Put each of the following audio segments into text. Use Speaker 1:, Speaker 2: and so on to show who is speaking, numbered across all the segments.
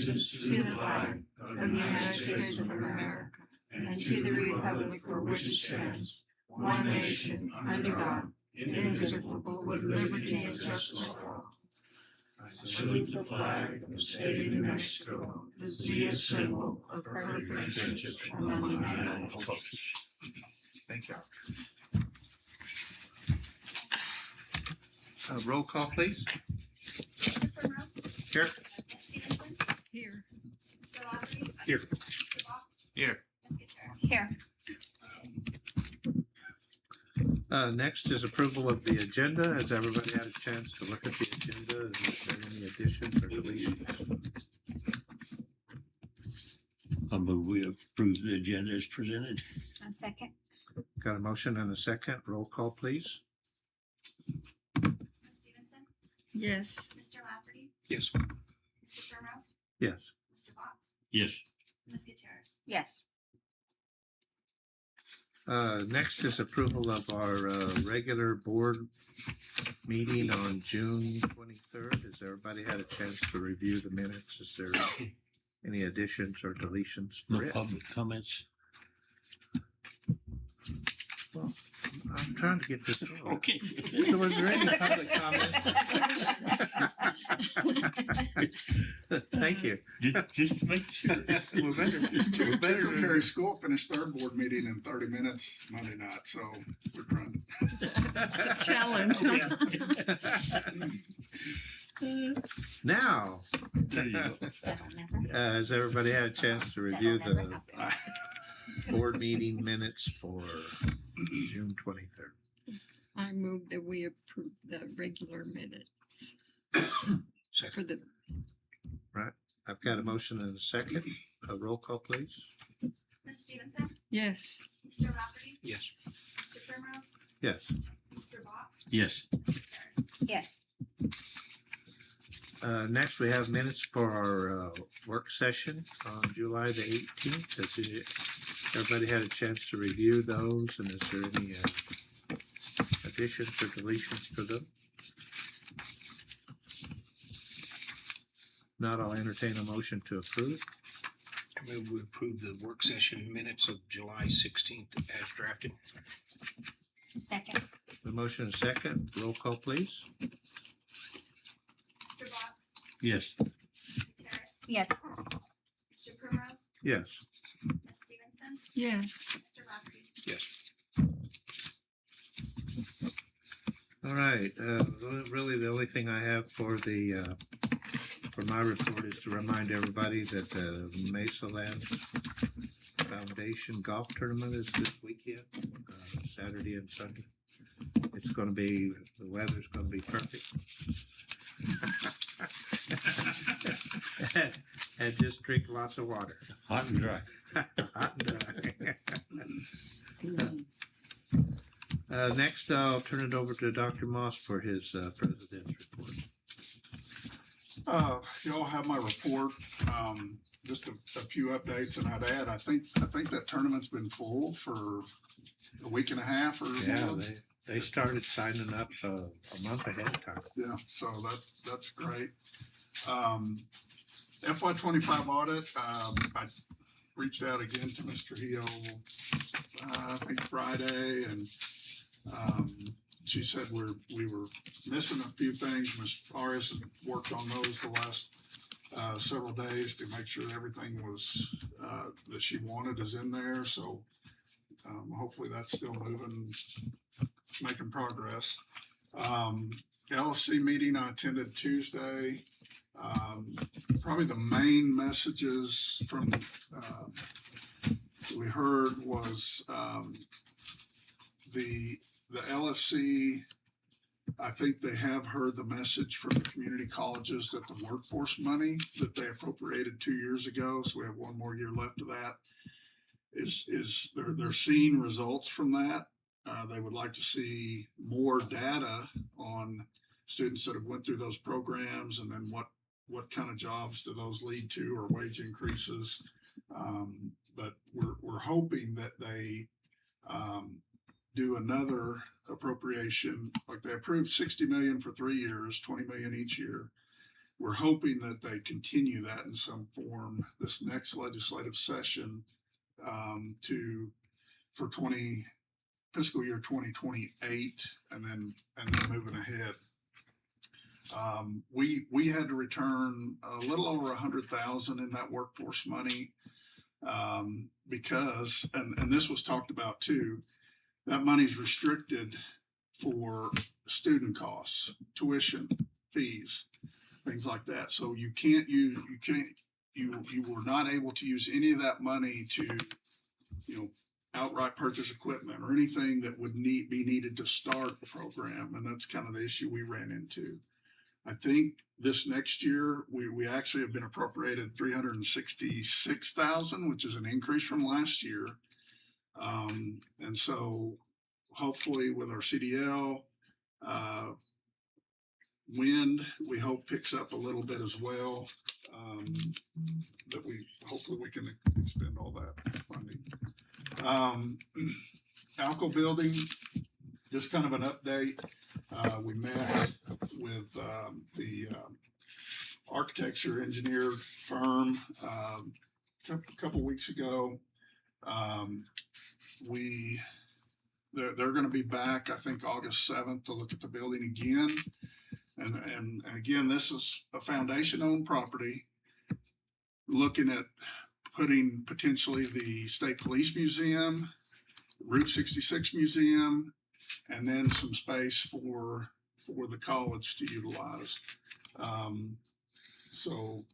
Speaker 1: allegiance to the flag of the United States of America and to the republic for which it stands, one nation, under God, indivisible, with liberty and justice for all. I salute the flag of the state of New Mexico, the Zia symbol of perfect friendship among the United States.
Speaker 2: Thank you. Roll call, please.
Speaker 3: Mr. Primrose?
Speaker 2: Here.
Speaker 3: Ms. Stevenson?
Speaker 1: Here.
Speaker 3: Mr. Lafferty?
Speaker 2: Here.
Speaker 3: Mr. Box?
Speaker 2: Here.
Speaker 3: Ms. Gutierrez? Here.
Speaker 2: Next is approval of the agenda. Has everybody had a chance to look at the agenda? Is there any additions or deletions?
Speaker 4: I'll move we approve the agenda as presented.
Speaker 3: A second.
Speaker 2: Got a motion and a second. Roll call, please.
Speaker 3: Ms. Stevenson?
Speaker 1: Yes.
Speaker 3: Mr. Lafferty?
Speaker 4: Yes.
Speaker 3: Mr. Primrose?
Speaker 2: Yes.
Speaker 3: Mr. Box?
Speaker 4: Yes.
Speaker 3: Ms. Gutierrez? Yes.
Speaker 2: Next is approval of our regular board meeting on June 23rd. Has everybody had a chance to review the minutes? Is there any additions or deletions?
Speaker 4: No
Speaker 2: Brett?
Speaker 4: public comments.
Speaker 2: Well, I'm trying to get this.
Speaker 4: Okay.
Speaker 2: So was there any public comments? Thank you.
Speaker 4: Just to make sure.
Speaker 2: We're better
Speaker 5: Tickle Perry School finished their board meeting in 30 minutes Monday night, so we're trying to.
Speaker 1: It's a challenge.
Speaker 2: Now,
Speaker 4: There you go.
Speaker 2: has everybody had a chance to review the board meeting minutes for June 23rd?
Speaker 1: I move that we approve the regular minutes for the,
Speaker 2: I've got a motion and a second. A roll call, please.
Speaker 3: Ms. Stevenson?
Speaker 1: yes.
Speaker 3: Mr. Lafferty?
Speaker 4: Yes.
Speaker 3: Mr. Primrose?
Speaker 2: Yes.
Speaker 3: Mr. Box?
Speaker 4: Yes.
Speaker 3: Ms. Gutierrez? Yes.
Speaker 2: Next, we have minutes for our work session on July the 18th. Has everybody had a chance to review those? And is there any additions or deletions to them? Not, I'll entertain a motion to approve.
Speaker 6: I move we approve the work session minutes of July 16th as drafted.
Speaker 3: Second.
Speaker 2: The motion is second. Roll call, please.
Speaker 3: Mr. Box?
Speaker 4: Yes.
Speaker 3: Ms. Gutierrez? Yes. Mr. Primrose?
Speaker 2: Yes.
Speaker 3: Ms. Stevenson?
Speaker 1: Yes.
Speaker 3: Mr. Lafferty?
Speaker 6: Yes.
Speaker 2: All right. Really, the only thing I have for for my report is to remind everybody that the Mesalands Foundation Golf Tournament is this weekend, Saturday and Sunday. It's going to be, the weather's going to be perfect. And just drink lots of water.
Speaker 4: Hot and dry.
Speaker 2: Hot and dry. Next, I'll turn it over to Dr. Moss for his president's report.
Speaker 5: You all have my report. Just a few updates, and I'd add, I think that tournament's been full for a week and a half or
Speaker 2: Yeah,
Speaker 5: more.
Speaker 2: they started signing up a month ahead of time.
Speaker 5: Yeah, so that's great. FY25 audit. I reached out again to Mr. Heo, I think Friday, and she said we were missing a few things. Ms. Arias has worked on those the last several days to make sure everything was that she wanted is in there. So hopefully that's still moving, making progress. LFC meeting I attended Tuesday. Probably the main messages from we heard was the LFC. I think they have heard the message from the community colleges that the workforce money that they appropriated 2 years ago, so we have one more year left of that, is they're seeing results from that. They would like to see more data on students that have went through those programs, and then what kind of jobs do those lead to, or wage increases. But we're hoping that they do another appropriation, like they approved 60 million for 3 years, 20 million each year. we're hoping that they continue that in some form this next legislative session, for fiscal year 2028, and then moving ahead. We had to return a little over 100,000 in that workforce money, because, and this was talked about too, that money's restricted for student costs, tuition, fees, things like that. So you were not able to use any of that money to, outright purchase equipment or anything that would be needed to start the program. And that's kind of the issue we ran into. I think this next year, we actually have been appropriated 366,000, which is an increase from last year. And so hopefully with our CDL, wind, we hope picks up a little bit as well. That hopefully we can expend all that funding. Alco building, just kind of an update. We met with the architecture engineer firm a couple weeks ago. They're going to be back, I think, August 7th to look at the building again. And again, this is a foundation-owned property, looking at putting potentially the State Police Museum, Route 66 Museum, and then some space for the college to utilize. So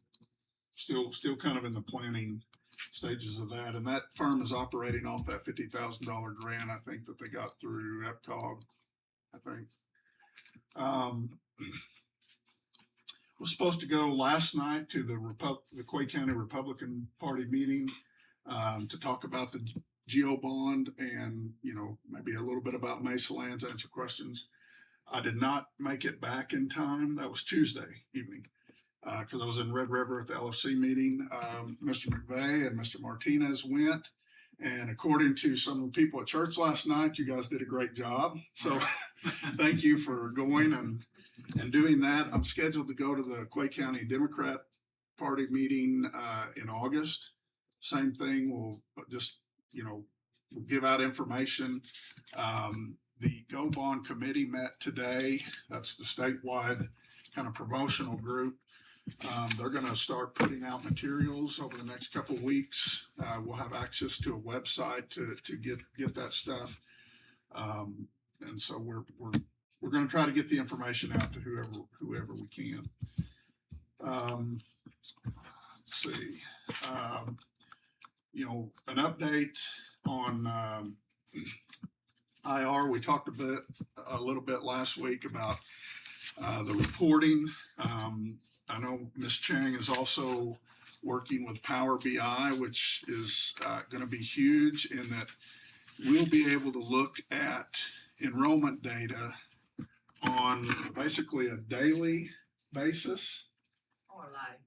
Speaker 5: still kind of in the planning stages of that. And that firm is operating off that $50,000 grant, I think, that they got through EPCOG, I think. Was supposed to go last night to the Quay County Republican Party meeting to talk about the GEO bond and, maybe a little bit about Mesalands, answer questions. I did not make it back in time. That was Tuesday evening because I was in Red River at the LFC meeting. Mr. McVeigh and Mr. Martinez went. And according to some of the people at church last night, you guys did a great job. So thank you for going and doing that. I'm scheduled to go to the Quay County Democrat Party meeting in August. Same thing. We'll just, we'll give out information. The Go Bond Committee met today. That's the statewide kind of promotional group. They're going to start putting out materials over the next couple of weeks. We'll have access to a website to get that stuff. And so we're going to try to get the information out to whoever we can. Let's see. An update on IR. We talked a little bit last week about the reporting. I know Ms. Chang is also working with Power BI, which is going to be huge in that we'll be able to look at enrollment data on basically a daily basis.
Speaker 1: Or live.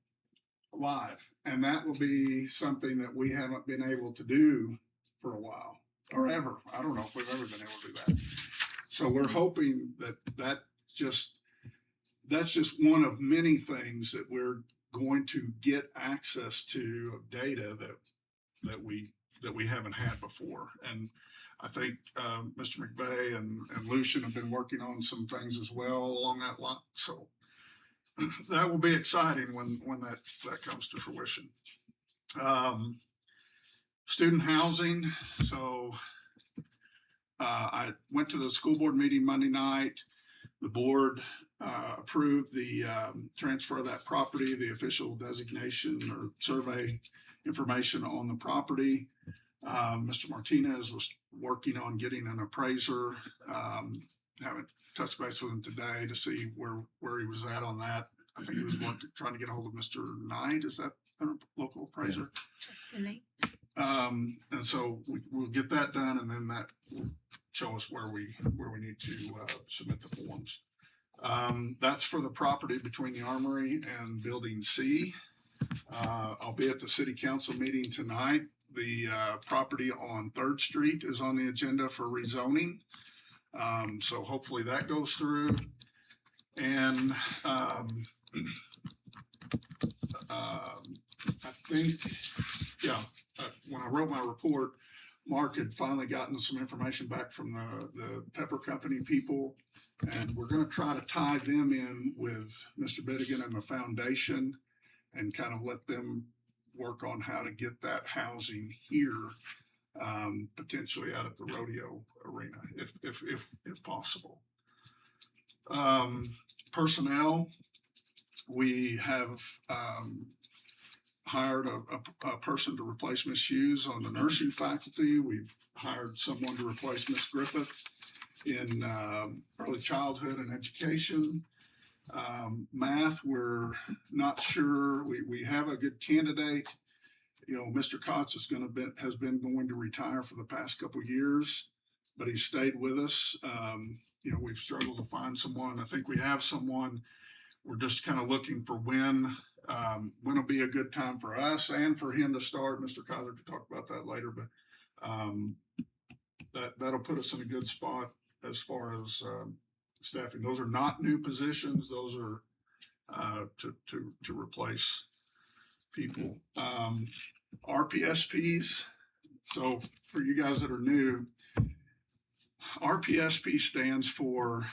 Speaker 5: Live. And that will be something that we haven't been able to do for a while or ever. I don't know if we've ever been able to do that. So we're hoping that's just one of many things that we're going to get access to of data that we haven't had before. And I think Mr. McVeigh and Lucian have been working on some things as well along that line. So that will be exciting when that comes to fruition. Student housing. So I went to the school board meeting Monday night. The board approved the transfer of that property, the official designation or survey information on the property. Mr. Martinez was working on getting an appraiser. Haven't touched base with him today to see where he was at on that. I think he was trying to get a hold of Mr. Knight. Is that a local appraiser? And so we'll get that done, and then that will show us where we need to submit the forms. That's for the property between the Armory and Building C. I'll be at the city council meeting tonight. The property on 3rd Street is on the agenda for rezoning. So hopefully that goes through. And I think, yeah, when I wrote my report, Mark had finally gotten some information back from the pepper company people. And we're gonna try to tie them in with Mr. Bittigan and the foundation and kind of let them work on how to get that housing here, potentially out at the rodeo arena, if possible. Personnel, we have hired a person to replace Miss Hughes on the nursing faculty. We've hired someone to replace Miss Griffith in early childhood and education. Math, we're not sure. We have a good candidate. You know, Mr. Kotz has been going to retire for the past couple of years, but he stayed with us. You know, we've struggled to find someone. I think we have someone. We're just kind of looking for when will be a good time for us and for him to start. Mr. Kaiser could talk about that later, but that'll put us in a good spot as far as staffing. Those are not new positions. Those are to replace people. RPSPs. So for you guys that are new, RPSP stands for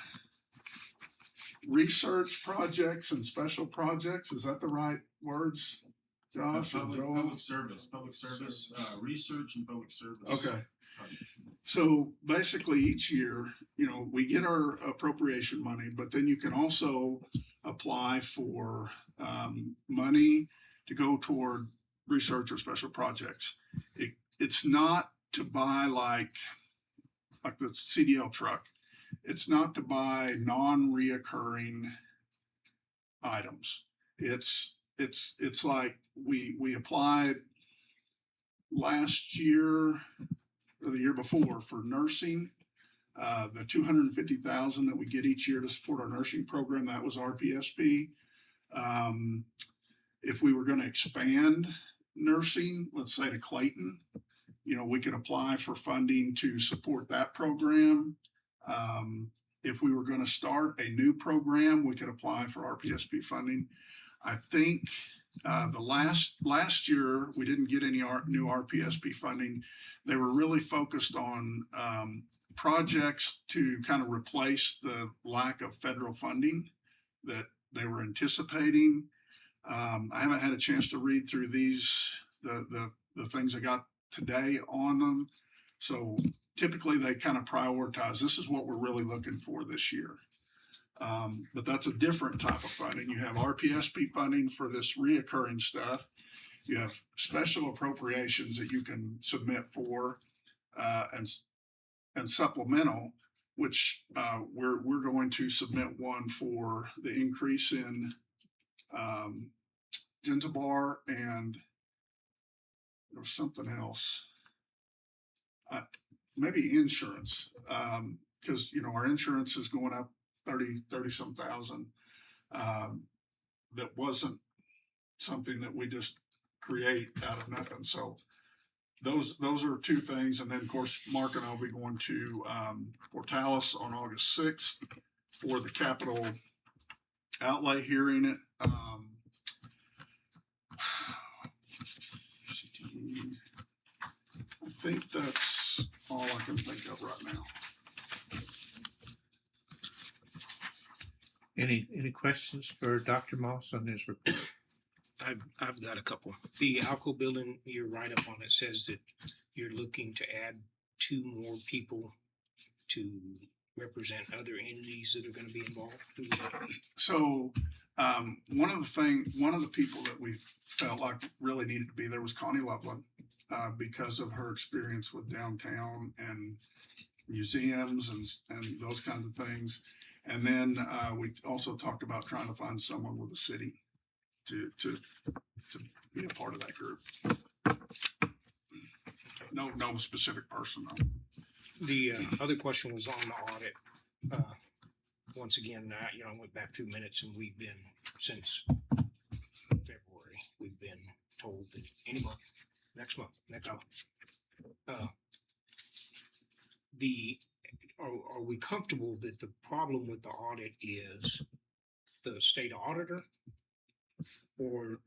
Speaker 5: Research Projects and Special Projects. Is that the right words, Josh?
Speaker 7: Public service, research and public service.
Speaker 5: Okay. So basically each year, you know, we get our appropriation money, but then you can also apply for money to go toward research or special projects. It's not to buy like the CDL truck. It's not to buy non-reoccurring items. It's like we applied last year or the year before for nursing. The $250,000 that we get each year to support our nursing program, that was RPSP. If we were going to expand nursing, let's say to Clayton, you know, we could apply for funding to support that program. If we were going to start a new program, we could apply for RPSP funding. I think the last year we didn't get any new RPSP funding. They were really focused on projects to kind of replace the lack of federal funding that they were anticipating. I haven't had a chance to read through the things I got today on them. So typically they kind of prioritize, this is what we're really looking for this year. But that's a different type of funding. You have RPSP funding for this reoccurring stuff. You have special appropriations that you can submit for, and supplemental, which we're going to submit one for the increase in Genzabar, and there was something else. Maybe insurance, because you know our insurance is going up 30 some thousand. That wasn't something that we just create out of nothing. So those are two things. And then of course Mark and I will be going to Portales on August 6th for the capital outlay hearing. I think that's all I can think of right now.
Speaker 2: Any questions for Dr. Moss on his report?
Speaker 6: I've got a couple. The Alco building, you're right up on it, says that you're looking to add 2 more people to represent other entities that are going to be involved.
Speaker 5: So one of the people that we felt like really needed to be there was Connie Loveland, because of her experience with downtown and museums and those kinds of things. And then we also talked about trying to find someone with a city to be a part of that group. No specific person though.
Speaker 6: The other question was on the audit. Once again, I went back 2 minutes, and we've been, since February, we've been told that any month, next month. Are we comfortable that the problem with the audit is the state auditor, or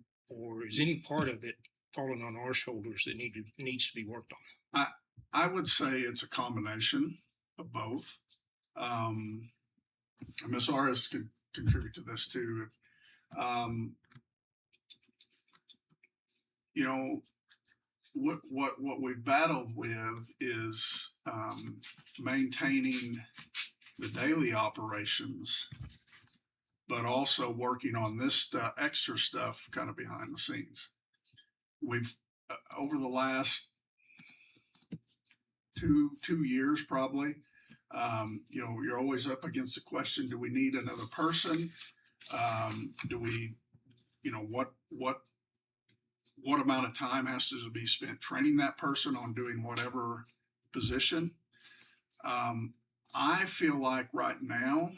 Speaker 6: is any part of it falling on our shoulders that needs to be worked on?
Speaker 5: I would say it's a combination of both. Ms. Aris could contribute to this too. Um, you know, what we battled with is maintaining the daily operations, but also working on this extra stuff kind of behind the scenes. We've over the last two years probably, you know, you're always up against the question: do we need another person? Do we, you know, what amount of time has to be spent training that person on doing whatever position? I feel like right now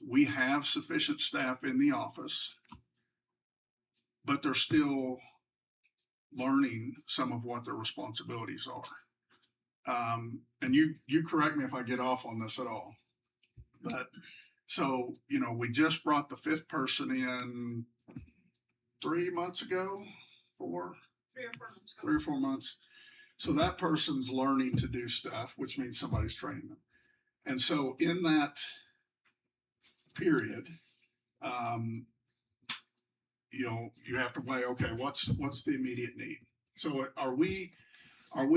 Speaker 5: we have sufficient staff in the office, but they're still learning some of what their responsibilities are. And you correct me if I get off on this at all, but so, you know, we just brought the fifth person in 3 months ago, 3 or 4 months. So that person's learning to do stuff, which means somebody's training them. And so in that period, you know, you have to weigh, okay, what's the immediate need? So are we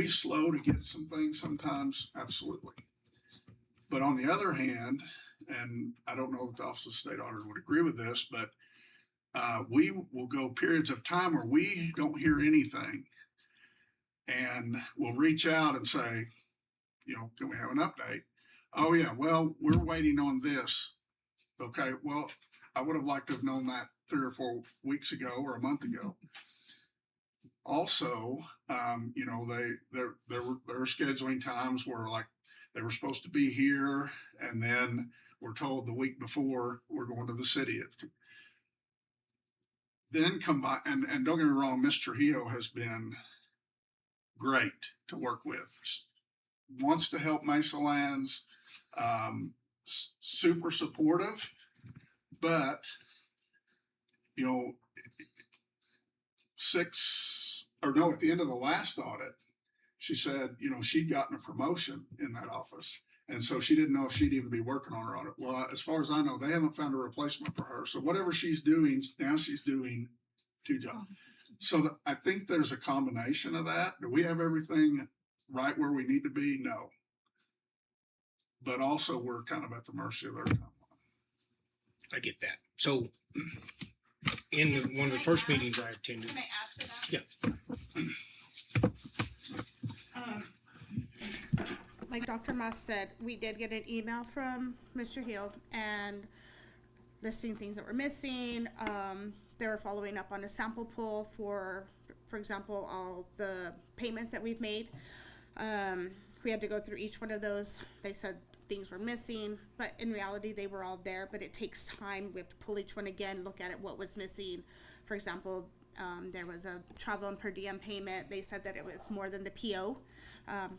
Speaker 5: slow to get some things sometimes? Absolutely. But on the other hand, and I don't know that the Office of State Auditor would agree with this, but we will go periods of time where we don't hear anything, and we'll reach out and say, you know, can we have an update? Oh yeah, well, we're waiting on this. Okay, well, I would have liked to have known that 3 or 4 weeks ago or a month ago. Also, you know, there were scheduling times where like they were supposed to be here, and then we're told the week before we're going to the city. Then come by, and don't get me wrong, Ms. Trujillo has been great to work with. Wants to help Mesalands, super supportive, but you know, at the end of the last audit, she said, you know, she'd gotten a promotion in that office. And so she didn't know if she'd even be working on her audit. Well, as far as I know, they haven't found a replacement for her. So whatever she's doing, now she's doing 2 jobs. So I think there's a combination of that. Do we have everything right where we need to be? No. But also we're kind of at the mercy of their timeline.
Speaker 6: I get that. So in one of the first meetings I attended,
Speaker 3: Can I add to that?
Speaker 6: yeah,
Speaker 8: Like Dr. Moss said, we did get an email from Mr. Hill and listing things that were missing. They were following up on a sample pull for example, all the payments that we've made. We had to go through each one of those. They said things were missing, but in reality, they were all there, but it takes time. We have to pull each one again, look at it, what was missing. For example, there was a travel and per diem payment. They said that it was more than the PO,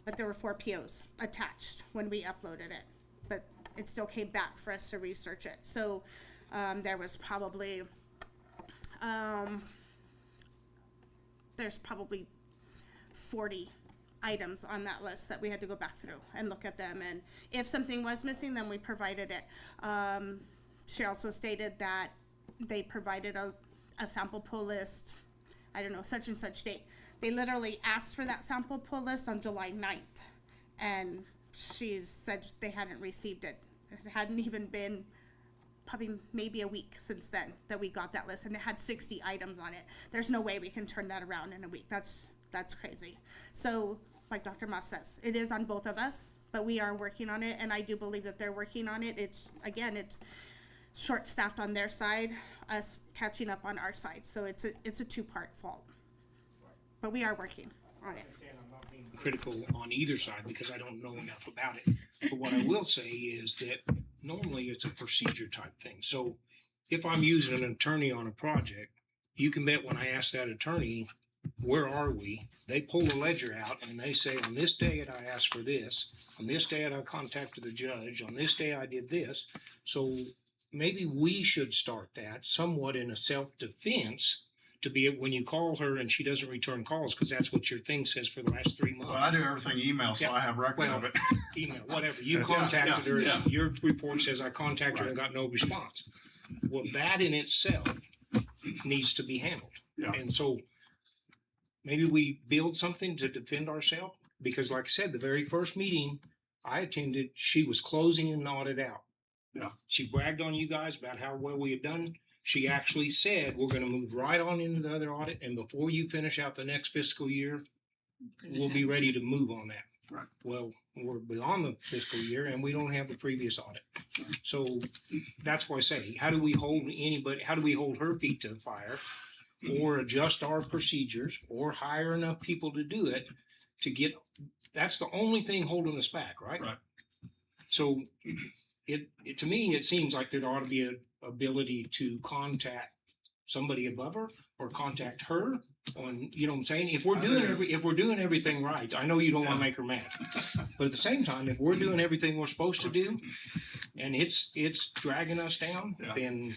Speaker 8: but there were 4 POs attached when we uploaded it, but it still came back for us to research it. So there was probably, there's probably 40 items on that list that we had to go back through and look at them, and if something was missing, then we provided it. She also stated that they provided a sample pull list, I don't know, such and such date. They literally asked for that sample pull list on July 9th, and she said they hadn't received it. It hadn't even been probably maybe a week since then that we got that list, and it had 60 items on it. There's no way we can turn that around in a week. That's crazy. So like Dr. Moss says, it is on both of us, but we are working on it, and I do believe that they're working on it. It's short-staffed on their side, us catching up on our side. So it's a 2-part fault, but we are working on it.
Speaker 6: and I'm not being critical on either side because I don't know enough about it. But what I will say is that normally it's a procedure type thing. So if I'm using an attorney on a project, you can bet when I ask that attorney, where are we? They pull the ledger out and they say, on this date I asked for this, on this date I contacted the judge, on this day I did this. So maybe we should start that somewhat in a self-defense to be when you call her and she doesn't return calls, because that's what your thing says for the last 3 months.
Speaker 5: Well, I do everything email, so
Speaker 6: Yeah.
Speaker 5: I have record of it.
Speaker 6: Email, whatever. You
Speaker 2: Yeah,
Speaker 6: contacted her.
Speaker 5: yeah.
Speaker 6: Your report says I contacted her and got no response. Well, that in itself needs to be handled.
Speaker 5: Yeah.
Speaker 6: And so maybe we build something to defend ourselves, because like I said, the very first meeting I attended, she was closing an audit out.
Speaker 5: Yeah.
Speaker 6: She bragged on you guys about how well we had done. She actually said, we're going to move right on into the other audit. And before you finish out the next fiscal year, we'll be ready to move on that.
Speaker 5: Right.
Speaker 6: Well, we're beyond the fiscal year and we don't have the previous audit. So that's why I say, how do we hold her feet to the fire, or adjust our procedures, or hire enough people to do it to get, that's the only thing holding us back, right?
Speaker 5: Right.
Speaker 6: So it to me, it seems like there ought to be an ability to contact somebody above her or contact her on, you know what I'm saying? If we're doing everything right, I know you don't want to make her mad, but at the same time, if we're doing everything we're supposed to do and it's dragging us down,
Speaker 5: Yeah.
Speaker 6: then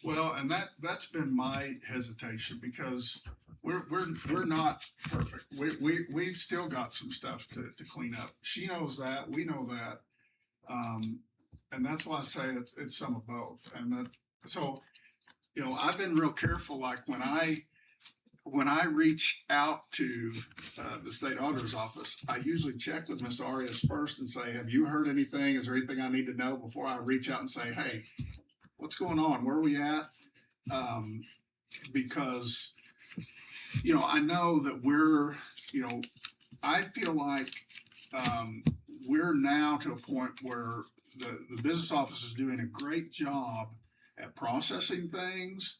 Speaker 5: Well, and that's been my hesitation, because we're not perfect. We've still got some stuff to clean up. She knows that, we know that. And that's why I say it's some of both. And that, so, you know, I've been real careful, like when I reach out to the state auditor's office, I usually check with Ms. Arias first and say, have you heard anything? Is there anything I need to know before I reach out and say, hey, what's going on? Where are we at? Because, you know, I know that I feel like we're now to a point where the business office is doing a great job at processing things,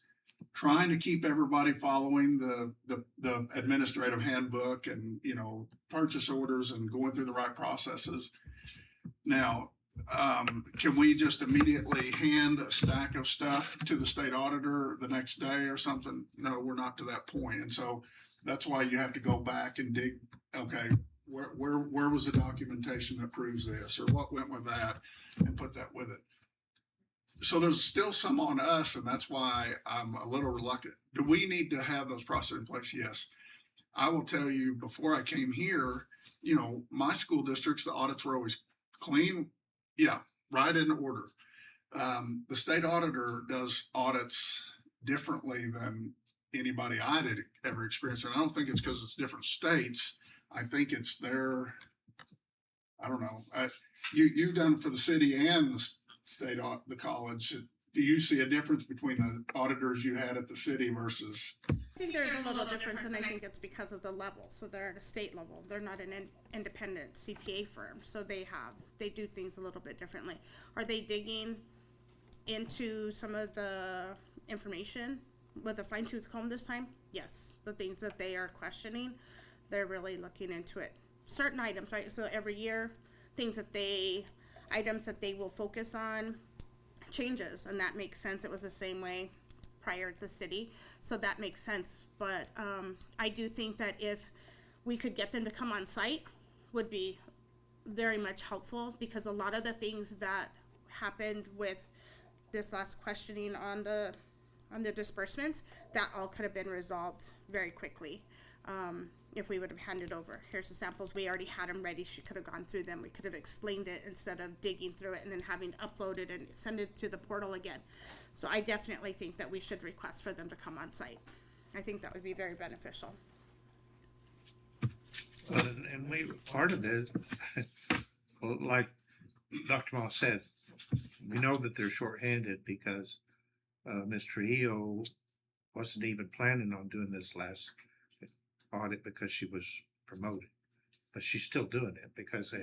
Speaker 5: trying to keep everybody following the administrative handbook and, you know, purchase orders and going through the right processes. Now, can we just immediately hand a stack of stuff to the state auditor the next day or something? No, we're not to that point. And so that's why you have to go back and dig, okay, where was the documentation that proves this, or what went with that, and put that with it. So there's still some on us, and that's why I'm a little reluctant. Do we need to have those processes in place? Yes. I will tell you, before I came here, you know, my school districts, the audits were always clean. Yeah, right in order. The state auditor does audits differently than anybody I did ever experience. And I don't think it's because it's different states. I think it's their, I don't know. You've done for the city and the state, the college. Do you see a difference between the auditors you had at the city versus?
Speaker 8: I think there's a little difference, and I think it's because of the level. So they're at a state level. They're not an independent CPA firm, so they do things a little bit differently. Are they digging into some of the information with a fine-tooth comb this time? Yes. The things that they are questioning, they're really looking into it. Certain items, right? So every year, items that they will focus on changes, and that makes sense. It was the same way prior to the city, so that makes sense. But I do think that if we could get them to come on site would be very much helpful, because a lot of the things that happened with this last questioning on the disbursements, that all could have been resolved very quickly if we would have handed over. Here's the samples. We already had them ready. She could have gone through them. We could have explained it instead of digging through it and then having to upload it and send it to the portal again. So I definitely think that we should request for them to come on site. I think that would be very beneficial.
Speaker 2: Well, and part of it, well, like Dr. Moss said, we know that they're shorthanded because Ms. Trujillo wasn't even planning on doing this last audit because she was promoted, but she's still doing it because they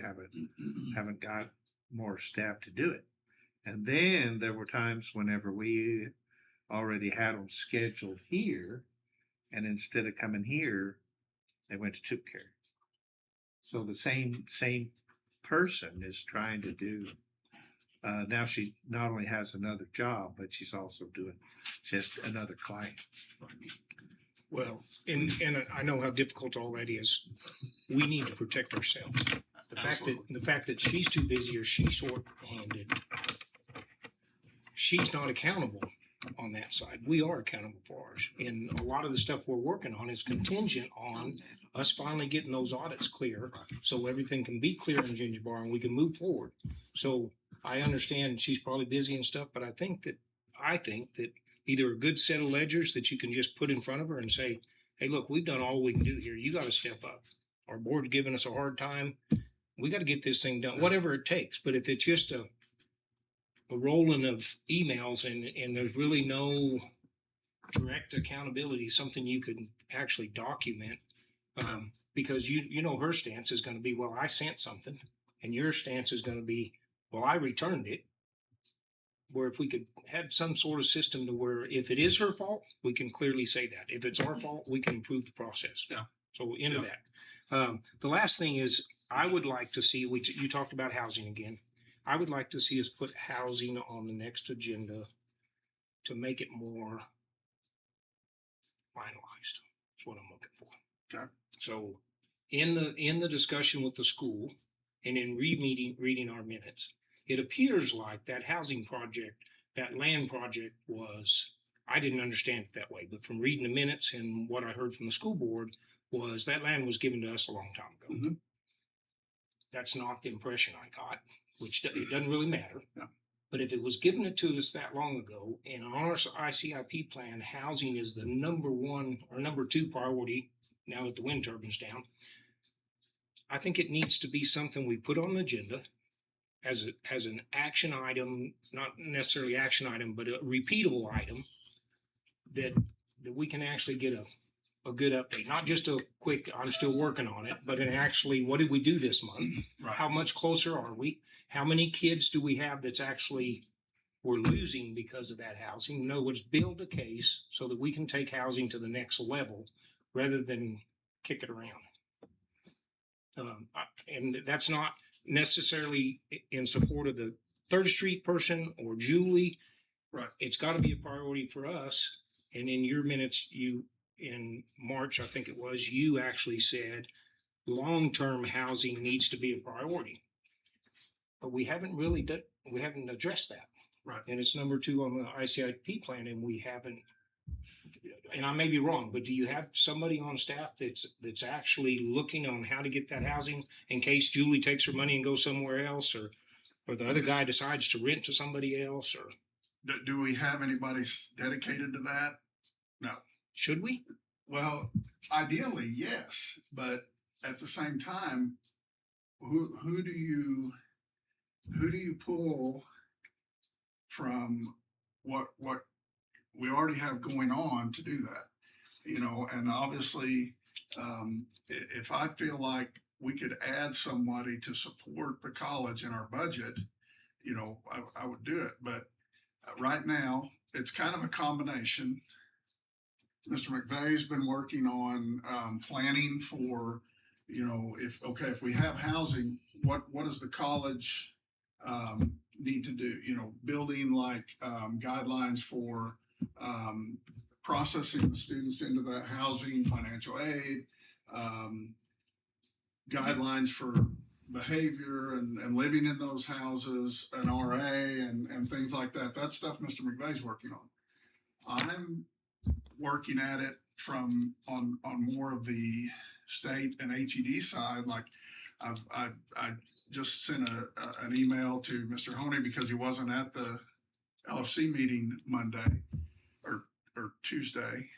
Speaker 2: haven't got more staff to do it. And then there were times whenever we already had them scheduled here, and instead of coming here, they went to Tooth Care. So the same person is trying to do. Now she not only has another job, but she's also doing just another client.
Speaker 6: well, and I know how difficult all that is. We need to protect ourselves. The fact that she's too busy or she's short-handed, she's not accountable on that side. We are accountable for ours. And a lot of the stuff we're working on is contingent on us finally getting those audits clear, so everything can be clear in Ginger Bar and we can move forward. So I understand she's probably busy and stuff, but I think that either a good set of ledgers that you can just put in front of her and say, hey, look, we've done all we can do here. You got to step up. Our board's giving us a hard time. We got to get this thing done, whatever it takes. But if it's just a rolling of emails and there's really no direct accountability, something you could actually document, because you know her stance is going to be, well, I sent something, and your stance is going to be, well, I returned it. Where if we could have some sort of system to where if it is her fault, we can clearly say that. If it's our fault, we can improve the process.
Speaker 5: Yeah.
Speaker 6: So into that. The last thing is I would like to see, you talked about housing again. I would like to see us put housing on the next agenda to make it more finalized. That's what I'm looking for.
Speaker 5: Okay.
Speaker 6: So in the discussion with the school and in reading our minutes, it appears like that housing project, that land project was, I didn't understand it that way, but from reading the minutes and what I heard from the school board was that land was given to us a long time ago.
Speaker 5: Mhm.
Speaker 6: That's not the impression I got, which it doesn't really matter.
Speaker 5: No.
Speaker 6: But if it was given it to us that long ago, and on our ICIP plan, housing is the number one or number two priority now that the wind turbine's down, I think it needs to be something we put on the agenda as an action item, not necessarily action item, but a repeatable item that we can actually get a good update, not just a quick, I'm still working on it, but actually, what did we do this month?
Speaker 5: Right.
Speaker 6: How much closer are we? How many kids do we have that's actually we're losing because of that housing? In other words, build a case so that we can take housing to the next level rather than kick it around. And that's not necessarily in support of the Third Street person or Julie.
Speaker 5: Right.
Speaker 6: It's got to be a priority for us. And in your minutes, in March, I think it was, you actually said long-term housing needs to be a priority. But we haven't really we haven't addressed that.
Speaker 5: Right.
Speaker 6: And it's number two on the ICIP plan, and we haven't, and I may be wrong, but do you have somebody on staff that's actually looking on how to get that housing in case Julie takes her money and goes somewhere else, or the other guy decides to rent to somebody else, or
Speaker 5: Do we have anybody dedicated to that? No.
Speaker 6: should we?
Speaker 5: Well, ideally, yes, but at the same time, who do you pull from what we already have going on to do that? You know, and obviously, if I feel like we could add somebody to support the college in our budget, you know, I would do it. But right now, it's kind of a combination. Mr. McVeigh's been working on planning for, you know, if we have housing, what does the college need to do? You know, building like guidelines for processing the students into that housing, financial aid, guidelines for behavior and living in those houses, an RA and things like that. That stuff Mr. McVeigh's working on. I'm working at it from on more of the state and HED side. Like I just sent an email to Mr. Honey because he wasn't at the LFC meeting Monday or Tuesday,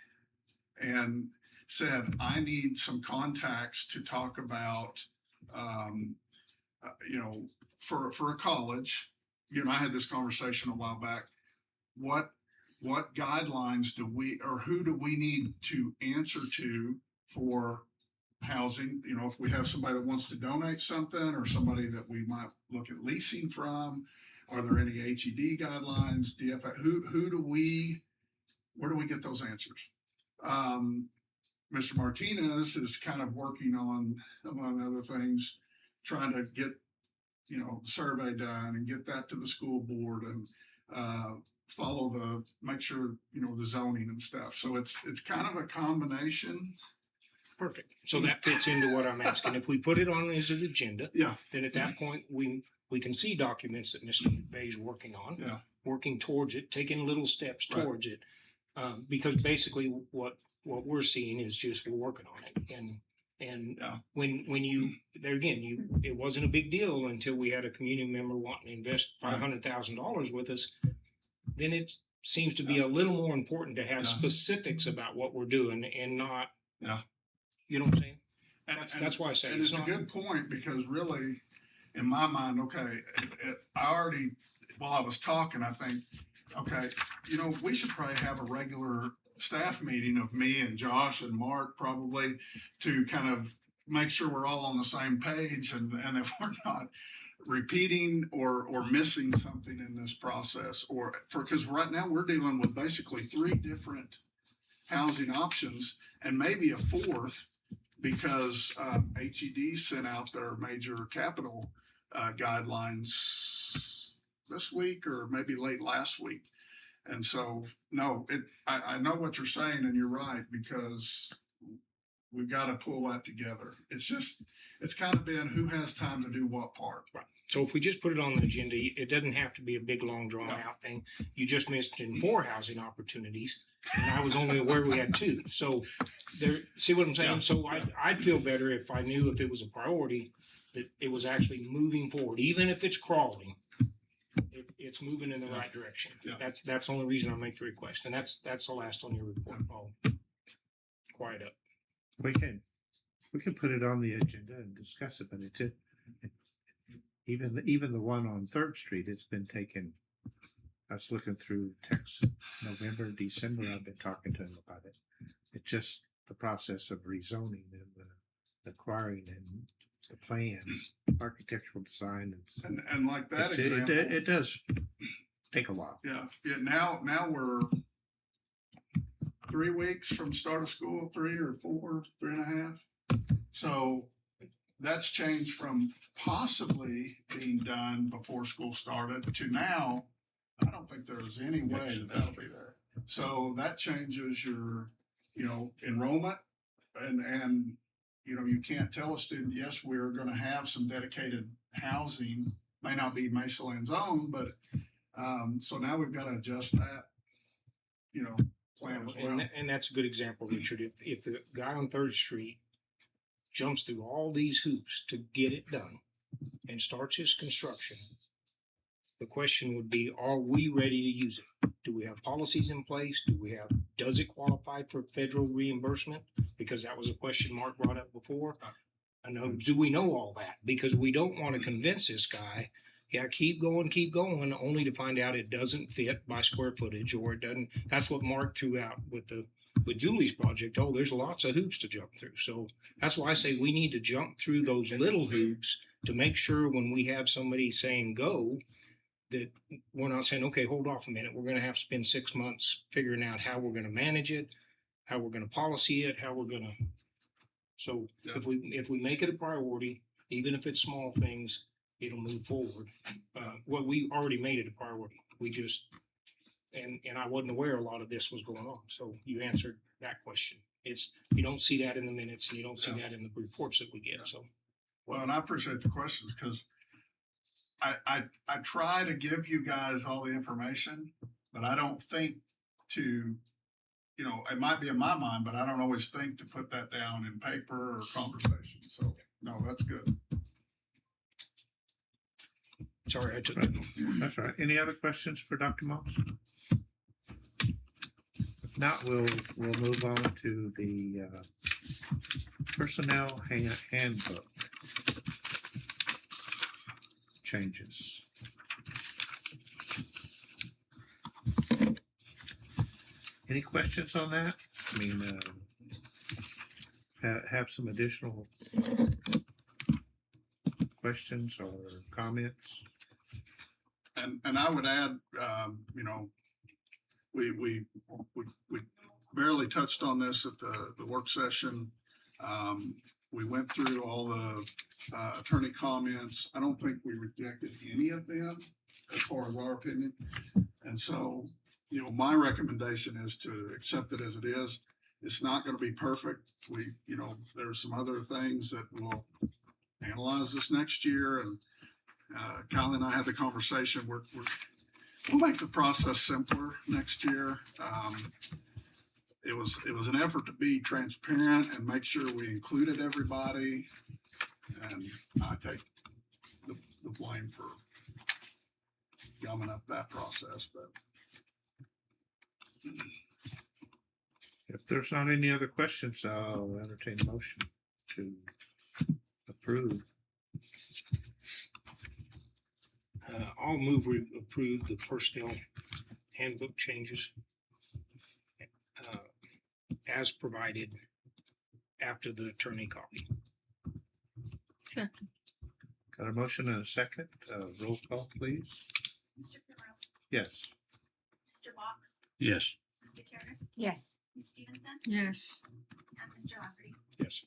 Speaker 5: and said, I need some contacts to talk about, you know, for a college. You and I had this conversation a while back. What guidelines do we, or who do we need to answer to for housing? You know, if we have somebody that wants to donate something or somebody that we might look at leasing from, are there any HED guidelines, DFA, where do we get those answers? Mr. Martinez is kind of working on, among other things, trying to get, you know, the survey done and get that to the school board and make sure, you know, the zoning and stuff. So it's kind of a combination.
Speaker 6: Perfect. So that fits into what I'm asking. If we put it on as an agenda,
Speaker 5: Yeah.
Speaker 6: then at that point we can see documents that Mr. McVeigh's working on.
Speaker 5: Yeah.
Speaker 6: working towards it, taking little steps
Speaker 5: Right.
Speaker 6: towards it. Because basically what we're seeing is just we're working on it. And
Speaker 5: Yeah.
Speaker 6: when you, there again, it wasn't a big deal until we had a community member wanting to invest
Speaker 5: Right.
Speaker 6: $500,000 with us. Then it seems to be a little more important to have
Speaker 5: Yeah.
Speaker 6: specifics about what we're doing and not,
Speaker 5: Yeah.
Speaker 6: you know what I'm saying?
Speaker 5: And-
Speaker 6: That's why I say
Speaker 5: And
Speaker 6: it's
Speaker 5: it's a
Speaker 6: not.
Speaker 5: good point, because really, in my mind, okay, I already, while I was talking, I think, okay, we should probably have a regular staff meeting of me and Josh and Mark probably, to kind of make sure we're all on the same page, and that we're not repeating or missing something in this process, because right now we're dealing with basically 3 different housing options and maybe a 4th, because HED sent out their major capital guidelines this week or maybe late last week. And so, no, I know what you're saying, and you're right, because we've got to pull that together. It's kind of been who has time to do what part.
Speaker 6: Right. So if we just put it on the agenda, it doesn't have to be a big, long, drawn out thing. You just mentioned 4 housing opportunities, and I was only aware we had 2. So there, see what I'm saying?
Speaker 5: Yeah.
Speaker 6: So I'd feel better if I knew if it was a priority, that it was actually moving forward, even if it's crawling. It's moving in the right direction.
Speaker 5: Yeah.
Speaker 6: That's the only reason I make the request, and that's the last on your report. I'll quiet up.
Speaker 2: We can put it on the agenda and discuss it, but even the one on Third Street, it's been taken. I was looking through text, November, December. I've been talking to him about it. It's just the process of rezoning and the acquiring and the plans, architectural design,
Speaker 5: And like that
Speaker 2: it
Speaker 5: example,
Speaker 2: does take a while.
Speaker 5: yeah. Now we're 3 weeks from start of school, 3 or 4, 3.5. So that's changed from possibly being done before school started to now. I don't think there's any way that'll be there. So that changes your, enrollment, and you can't tell a student, yes, we're going to have some dedicated housing, may not be Mesalands own, but so now we've got to adjust that, plan as well.
Speaker 6: And that's a good example, Richard. If the guy on Third Street jumps through all these hoops to get it done and starts his construction, the question would be, are we ready to use it? Do we have policies in place? Does it qualify for federal reimbursement? Because that was a question Mark brought up before. I know, do we know all that? Because we don't want to convince this guy, keep going, only to find out it doesn't fit by square footage, or it doesn't. That's what Mark threw out with Julie's project. Oh, there's lots of hoops to jump through. So that's why I say we need to jump through those little hoops to make sure when we have somebody saying go, that we're not saying, okay, hold off a minute. We're going to have to spend 6 months figuring out how we're going to manage it, how we're going to policy it, how we're going to. So if we make it a priority, even if it's small things, it'll move forward. We already made it a priority. We just, and I wasn't aware a lot of this was going on. So you answered that question. You don't see that in the minutes, and you don't see that in the reports that we get. So.
Speaker 5: Well, and I appreciate the questions, because I try to give you guys all the information, but I don't think to, it might be in my mind, but I don't always think to put that down in paper or conversation. So no, that's good.
Speaker 6: Sorry, I took
Speaker 2: Right. That's right. Any other questions for Dr. Moss? If not, we'll move on to the personnel handbook changes. Any questions on that? I mean, have some additional questions or comments?
Speaker 5: And I would add, we barely touched on this at the work session. We went through all the attorney comments. I don't think we rejected any of them as far as our opinion. And so, my recommendation is to accept it as it is. It's not going to be perfect. There's some other things that we'll analyze this next year. And Kylie and I had the conversation. We're we'll make the process simpler next year. It was an effort to be transparent and make sure we included everybody. And I take the blame for gumming up that process, but
Speaker 2: If there's not any other questions, I'll entertain a motion to approve.
Speaker 6: I'll move we approve the personnel handbook changes as provided after the attorney copy.
Speaker 1: Second.
Speaker 2: Got a motion and a second. Roll call, please.
Speaker 3: Mr. Primrose,
Speaker 2: Yes.
Speaker 3: Mr. Box,
Speaker 4: Yes.
Speaker 3: Ms. Gutierrez,
Speaker 1: Yes.
Speaker 3: Ms. Stevenson,
Speaker 1: Yes.
Speaker 3: and Mr. Lafferty.
Speaker 6: Yes.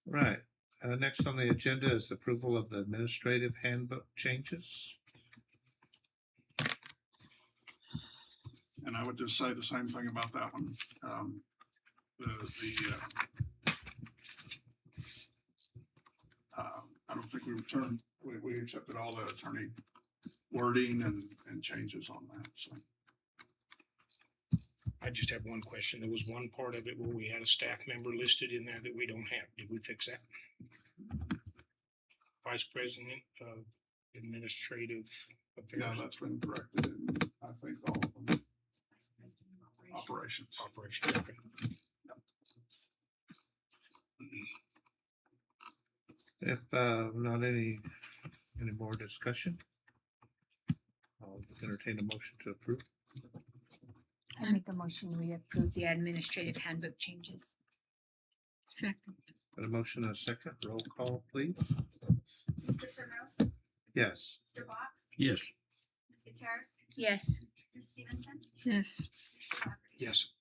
Speaker 2: Right. Next on the agenda is approval of the administrative handbook changes.
Speaker 5: and I would just say the same thing about that one. I don't think we accepted all the attorney wording and changes on that, so.
Speaker 6: I just have one question. There was one part of it where we had a staff member listed in there that we don't have. Did we fix that? Vice President of Administrative
Speaker 5: Yeah,
Speaker 6: Affairs.
Speaker 5: that's been corrected in, I think, all of them,
Speaker 3: Vice President of Operations.
Speaker 5: operations.
Speaker 6: Operation. Okay.
Speaker 2: If not any more discussion, I'll entertain a motion to approve.
Speaker 1: I make a motion, we approve the administrative handbook changes. Second.
Speaker 2: Got a motion and a second. Roll call, please.
Speaker 3: Mr. Primrose,
Speaker 2: Yes.
Speaker 3: Mr. Box,
Speaker 4: Yes.
Speaker 3: Ms. Gutierrez,
Speaker 1: Yes.
Speaker 3: Ms. Stevenson,
Speaker 1: Yes.
Speaker 3: Mr. Lafferty.
Speaker 6: Yes.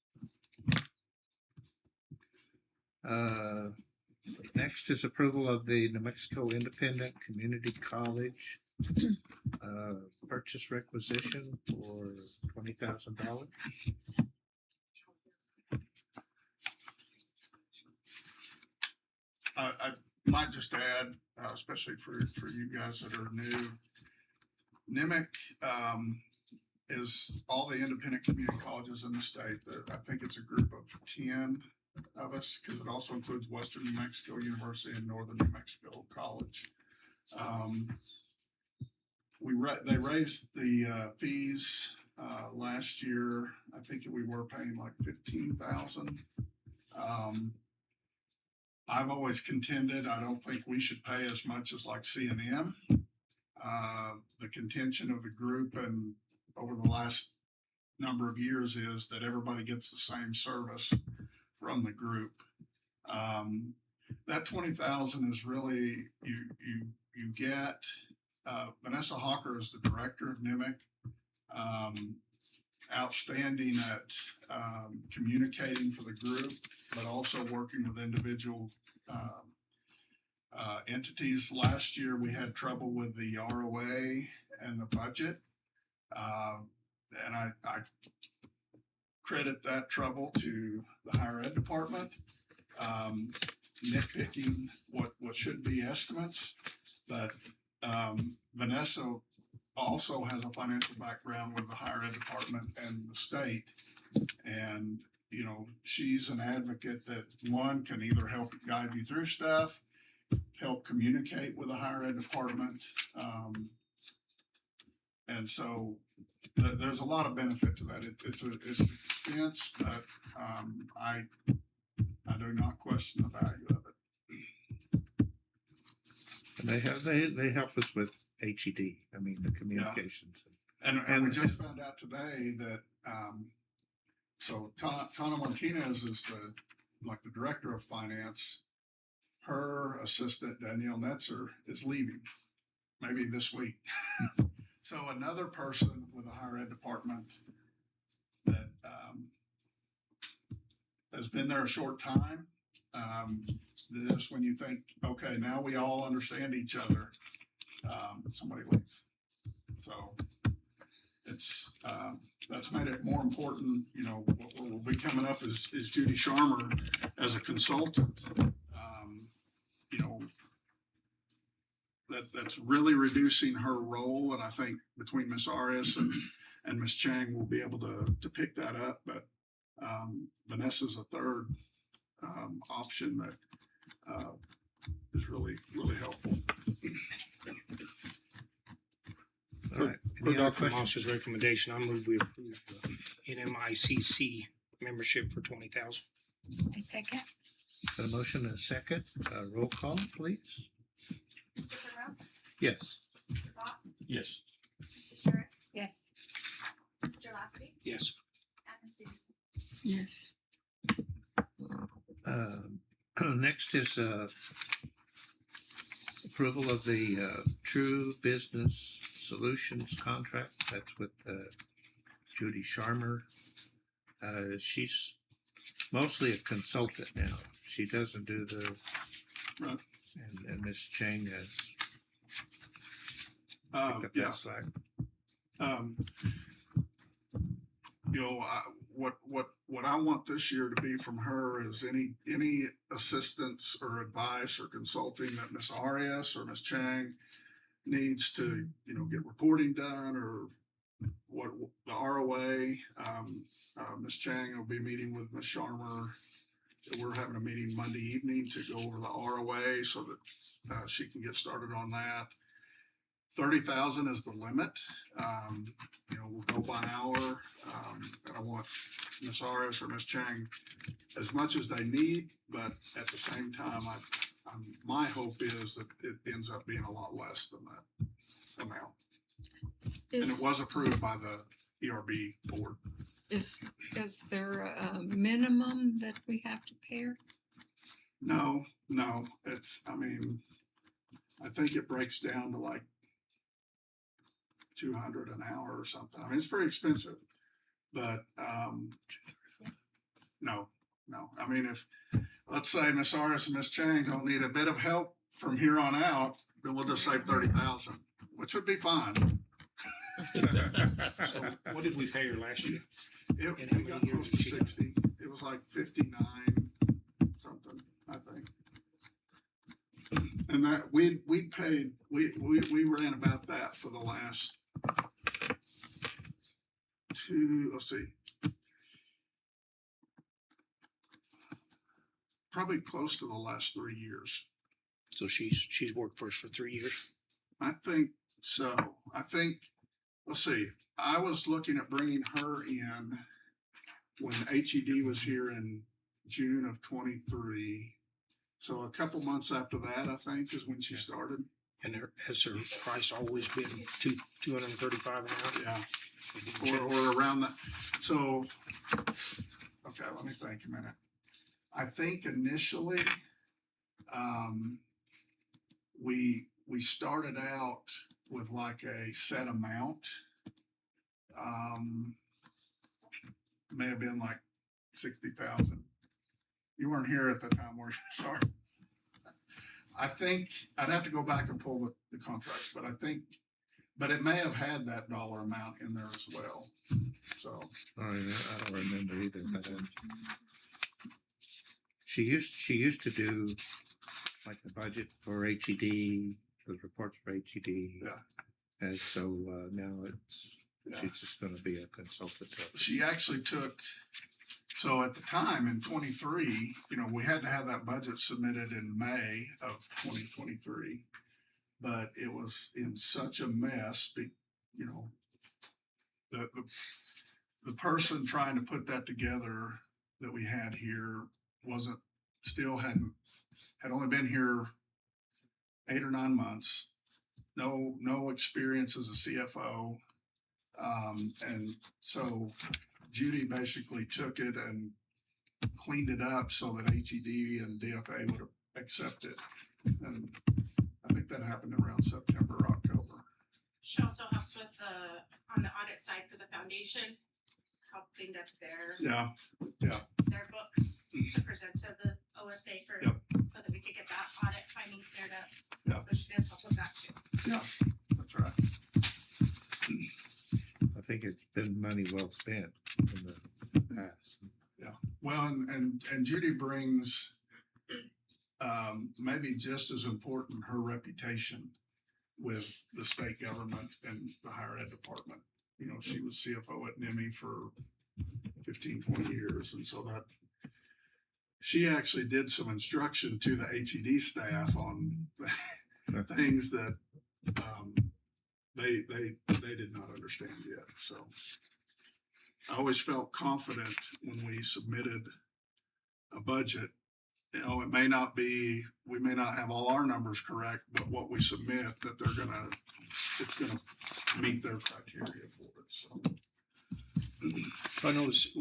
Speaker 2: Next is approval of the New Mexico Independent Community College purchase requisition for $20,000.
Speaker 5: I might just add, especially for you guys that are new, NIMIC is all the independent community colleges in the state. I think it's a group of 10 of us, because it also includes Western New Mexico University and Northern New Mexico College. They raised the fees last year. I think we were paying like $15,000. I've always contended I don't think we should pay as much as like C&M. The contention of the group and over the last number of years is that everybody gets the same service from the group. That 20,000 is really you get. Vanessa Hawker is the director of NIMIC. Outstanding at communicating for the group, but also working with individual entities. Last year we had trouble with the ROA and the budget, and I credit that trouble to the higher ed department, nitpicking what should be estimates, but Vanessa also has a financial background with the higher ed department and the state. And, you know, she's an advocate that one can either help guide you through stuff, help communicate with the higher ed department. And so there's a lot of benefit to that. It's an expense, but I do not question the value of it.
Speaker 2: And they help us with HED. I mean, the communications.
Speaker 5: And we just found out today that so Tana Martinez is the director of finance. Her assistant Danielle Netzer is leaving, maybe this week. So another person with the higher ed department that has been there a short time. This when you think, okay, now we all understand each other. Somebody leaves. So it's that's made it more important. You know, what will be coming up is Judy Sharmer as a consultant. You know, that's really reducing her role. And I think between Miss Arias and Miss Chang, we'll be able to pick that up. But Vanessa's a third option that is really, really helpful.
Speaker 2: All right.
Speaker 6: Per
Speaker 2: Any other
Speaker 6: Dr.
Speaker 2: questions?
Speaker 6: Moss's recommendation, I move we approve the NMICC membership for 20,000.
Speaker 1: I second.
Speaker 2: Got a motion and a second. Roll call, please.
Speaker 3: Mr. Primrose,
Speaker 2: Yes.
Speaker 3: Mr. Fox,
Speaker 4: Yes.
Speaker 3: Mr. Terrace,
Speaker 1: Yes.
Speaker 3: Mr. Lafferty,
Speaker 6: Yes.
Speaker 3: and Ms. Stevenson.
Speaker 1: Yes.
Speaker 2: Next is approval of the True Business Solutions contract. That's with Judy Sharmer. She's mostly a consultant now. She doesn't do the,
Speaker 5: Right.
Speaker 2: and Ms. Chang has picked up
Speaker 5: Yeah.
Speaker 2: that slack.
Speaker 5: What I want this year to be from her is any assistance or advice or consulting that Miss Arias or Miss Chang needs to, get reporting done, or what the ROA. Miss Chang will be meeting with Miss Sharmer. We're having a meeting Monday evening to go over the ROA so that she can get started on that. 30,000 is the limit. We'll go by hour, and I want Miss Arias or Miss Chang as much as they need, but at the same time, my hope is that it ends up being a lot less than that amount. And it was approved by the ERB board.
Speaker 1: Is there a minimum that we have to pay her?
Speaker 5: No, I think it breaks down to like 200 an hour or something. It's pretty expensive, but no. If let's say Miss Arias and Miss Chang don't need a bit of help from here on out, then we'll just save 30,000, which would be fine.
Speaker 6: So what did we pay her last year? And how
Speaker 5: We
Speaker 6: many
Speaker 5: got
Speaker 6: years
Speaker 5: close to
Speaker 6: has she done?
Speaker 5: 60. It was like 59 something, I think. And that we paid, we ran about that for the last probably close to the last 3 years.
Speaker 6: So she's worked for us for 3 years.
Speaker 5: I think so. I was looking at bringing her in when HED was here in June of 23. So a couple months after that, I think, is when she started.
Speaker 6: And has her price always been $235 an hour?
Speaker 5: Yeah. Or around that. So, okay, let me think a minute. I think initially, we started out with like a set amount. May have been like 60,000. You weren't here at the time, were you? Sorry. I think I'd have to go back and pull the contracts, but it may have had that dollar amount in there as well. So
Speaker 2: All right, I don't remember either, but she used to do like the budget for HED, the reports for HED.
Speaker 5: Yeah.
Speaker 2: And so now
Speaker 5: Yeah.
Speaker 2: she's just going to be a consultant.
Speaker 5: she actually took, so at the time in 23, we had to have that budget submitted in May of 2023, but it was in such a mess, the person trying to put that together that we had here had only been here 8 or 9 months, no experience as a CFO. And so Judy basically took it and cleaned it up so that HED and DFA would accept it. And I think that happened around September, October.
Speaker 8: She also helps with on the audit side for the foundation, helping up their books to present to the OSA
Speaker 5: Yep.
Speaker 8: so that we could get that audit findings cleared up.
Speaker 5: Yep.
Speaker 8: So she does help with that too.
Speaker 5: Yeah, that's right.
Speaker 2: I think it's been money well spent in the past.
Speaker 5: Well, and Judy brings maybe just as important her reputation. with the state government and the higher ed department. You know, she was CFO at NIMI for 15, 20 years. And so that she actually did some instruction to the HED staff on things that they did not understand yet. So I always felt confident when we submitted a budget. You know, it may not be, we may not have all our numbers correct, but what we submit, that it's gonna meet their criteria for it. So
Speaker 6: I noticed,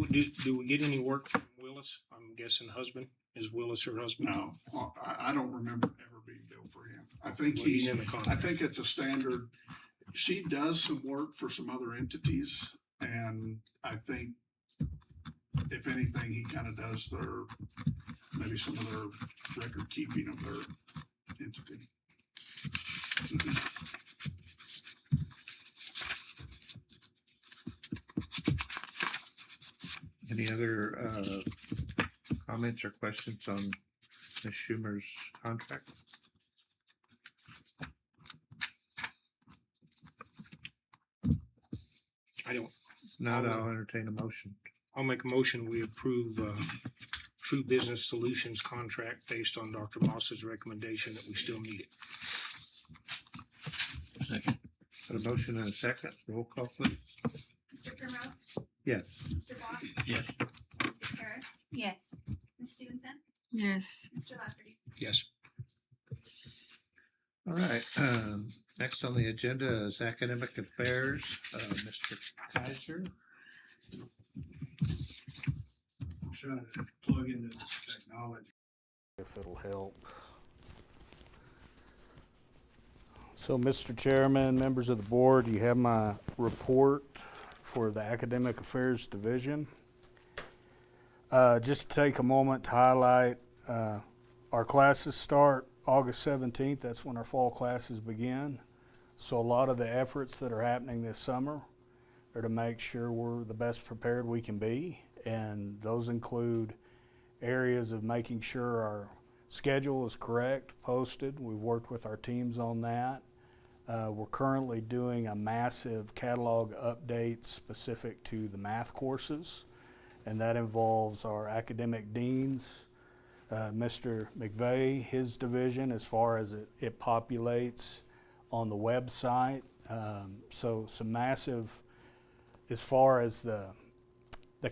Speaker 6: do we get any work from Willis? I'm guessing husband. Is Willis her husband?
Speaker 5: no, I don't remember ever being billed for him. I think
Speaker 6: Well, he's
Speaker 5: he,
Speaker 6: in the
Speaker 5: I
Speaker 6: contract.
Speaker 5: think it's a standard. She does some work for some other entities, and I think if anything, he kind of does maybe some of their record keeping of their entity.
Speaker 2: Any other comments or questions on Ms. Schumer's contract?
Speaker 6: I don't.
Speaker 2: Not, I'll entertain a motion.
Speaker 6: I'll make a motion. We approve True Business Solutions contract based on Dr. Moss's recommendation that we still need it.
Speaker 4: Second.
Speaker 2: Got a motion and a second. Roll call, please.
Speaker 3: Mr. Primrose,
Speaker 2: Yes.
Speaker 3: Mr. Fox,
Speaker 4: Yes.
Speaker 3: Ms. Gutierrez,
Speaker 1: Yes.
Speaker 3: Ms. Stevenson,
Speaker 1: Yes.
Speaker 3: Mr. Lafferty.
Speaker 6: Yes.
Speaker 2: All right. Next on the agenda is academic affairs. Mr. Kaiser.
Speaker 9: I'm trying to plug into this technology. If it'll help. So, Mr. Chairman, members of the board, you have my report for the Academic Affairs Division. Just to take a moment to highlight, our classes start August 17th. That's when our fall classes begin. So a lot of the efforts that are happening this summer are to make sure we're the best prepared we can be. And those include areas of making sure our schedule is correct, posted. We've worked with our teams on that. We're currently doing a massive catalog update specific to the math courses, and that involves our academic deans, Mr. McVeigh, his division, as far as it populates on the website. So some massive, as far as the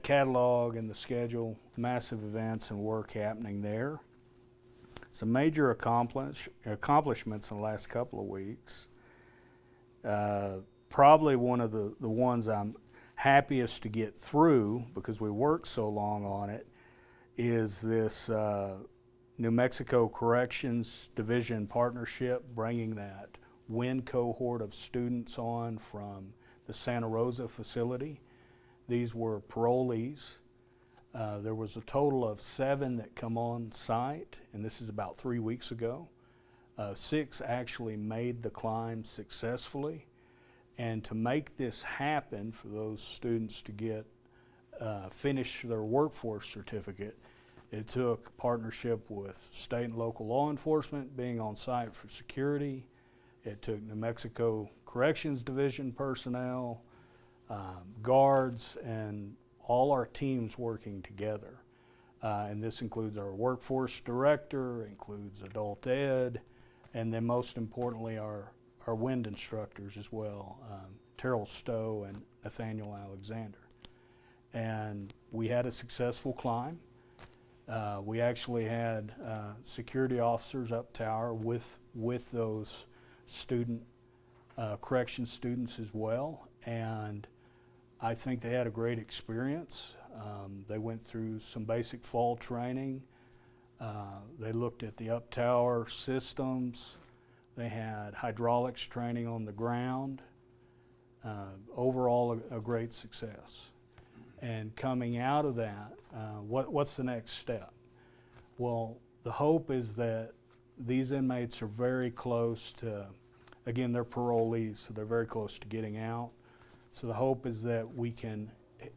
Speaker 9: catalog and the schedule, massive events and work happening there. Some major accomplishments in the last couple of weeks. Probably one of the ones I'm happiest to get through, because we worked so long on it, is this New Mexico Corrections Division partnership, bringing that WIN cohort of students on from the Santa Rosa facility. These were parolees. There was a total of 7 that come on site, and this is about 3 weeks ago. 6 actually made the climb successfully. And to make this happen, for those students to get finish their workforce certificate, it took partnership with state and local law enforcement being on site for security. It took New Mexico Corrections Division personnel, guards, and all our teams working together. And this includes our workforce director, includes adult ed, and then most importantly our wind instructors as well, Terrell Stowe and Nathaniel Alexander. And we had a successful climb. We actually had security officers up tower with those corrections students as well, and I think they had a great experience. They went through some basic fall training. They looked at the up tower systems. They had hydraulics training on the ground. Overall, a great success. And coming out of that, what's the next step? Well, the hope is that these inmates are very close to, again, they're parolees, so they're very close to getting out. So the hope is that we can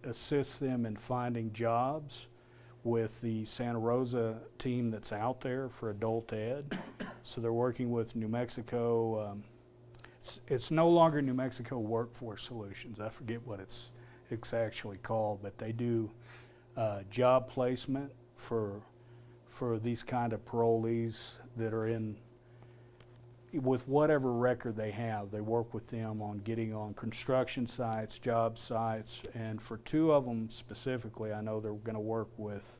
Speaker 9: assist them in finding jobs with the Santa Rosa team that's out there for adult ed. So they're working with New Mexico It's no longer New Mexico Workforce Solutions. I forget what it's actually called, but they do job placement for these kind of parolees that are in with whatever record they have. They work with them on getting on construction sites, job sites, and for two of them specifically, I know they're going to work with.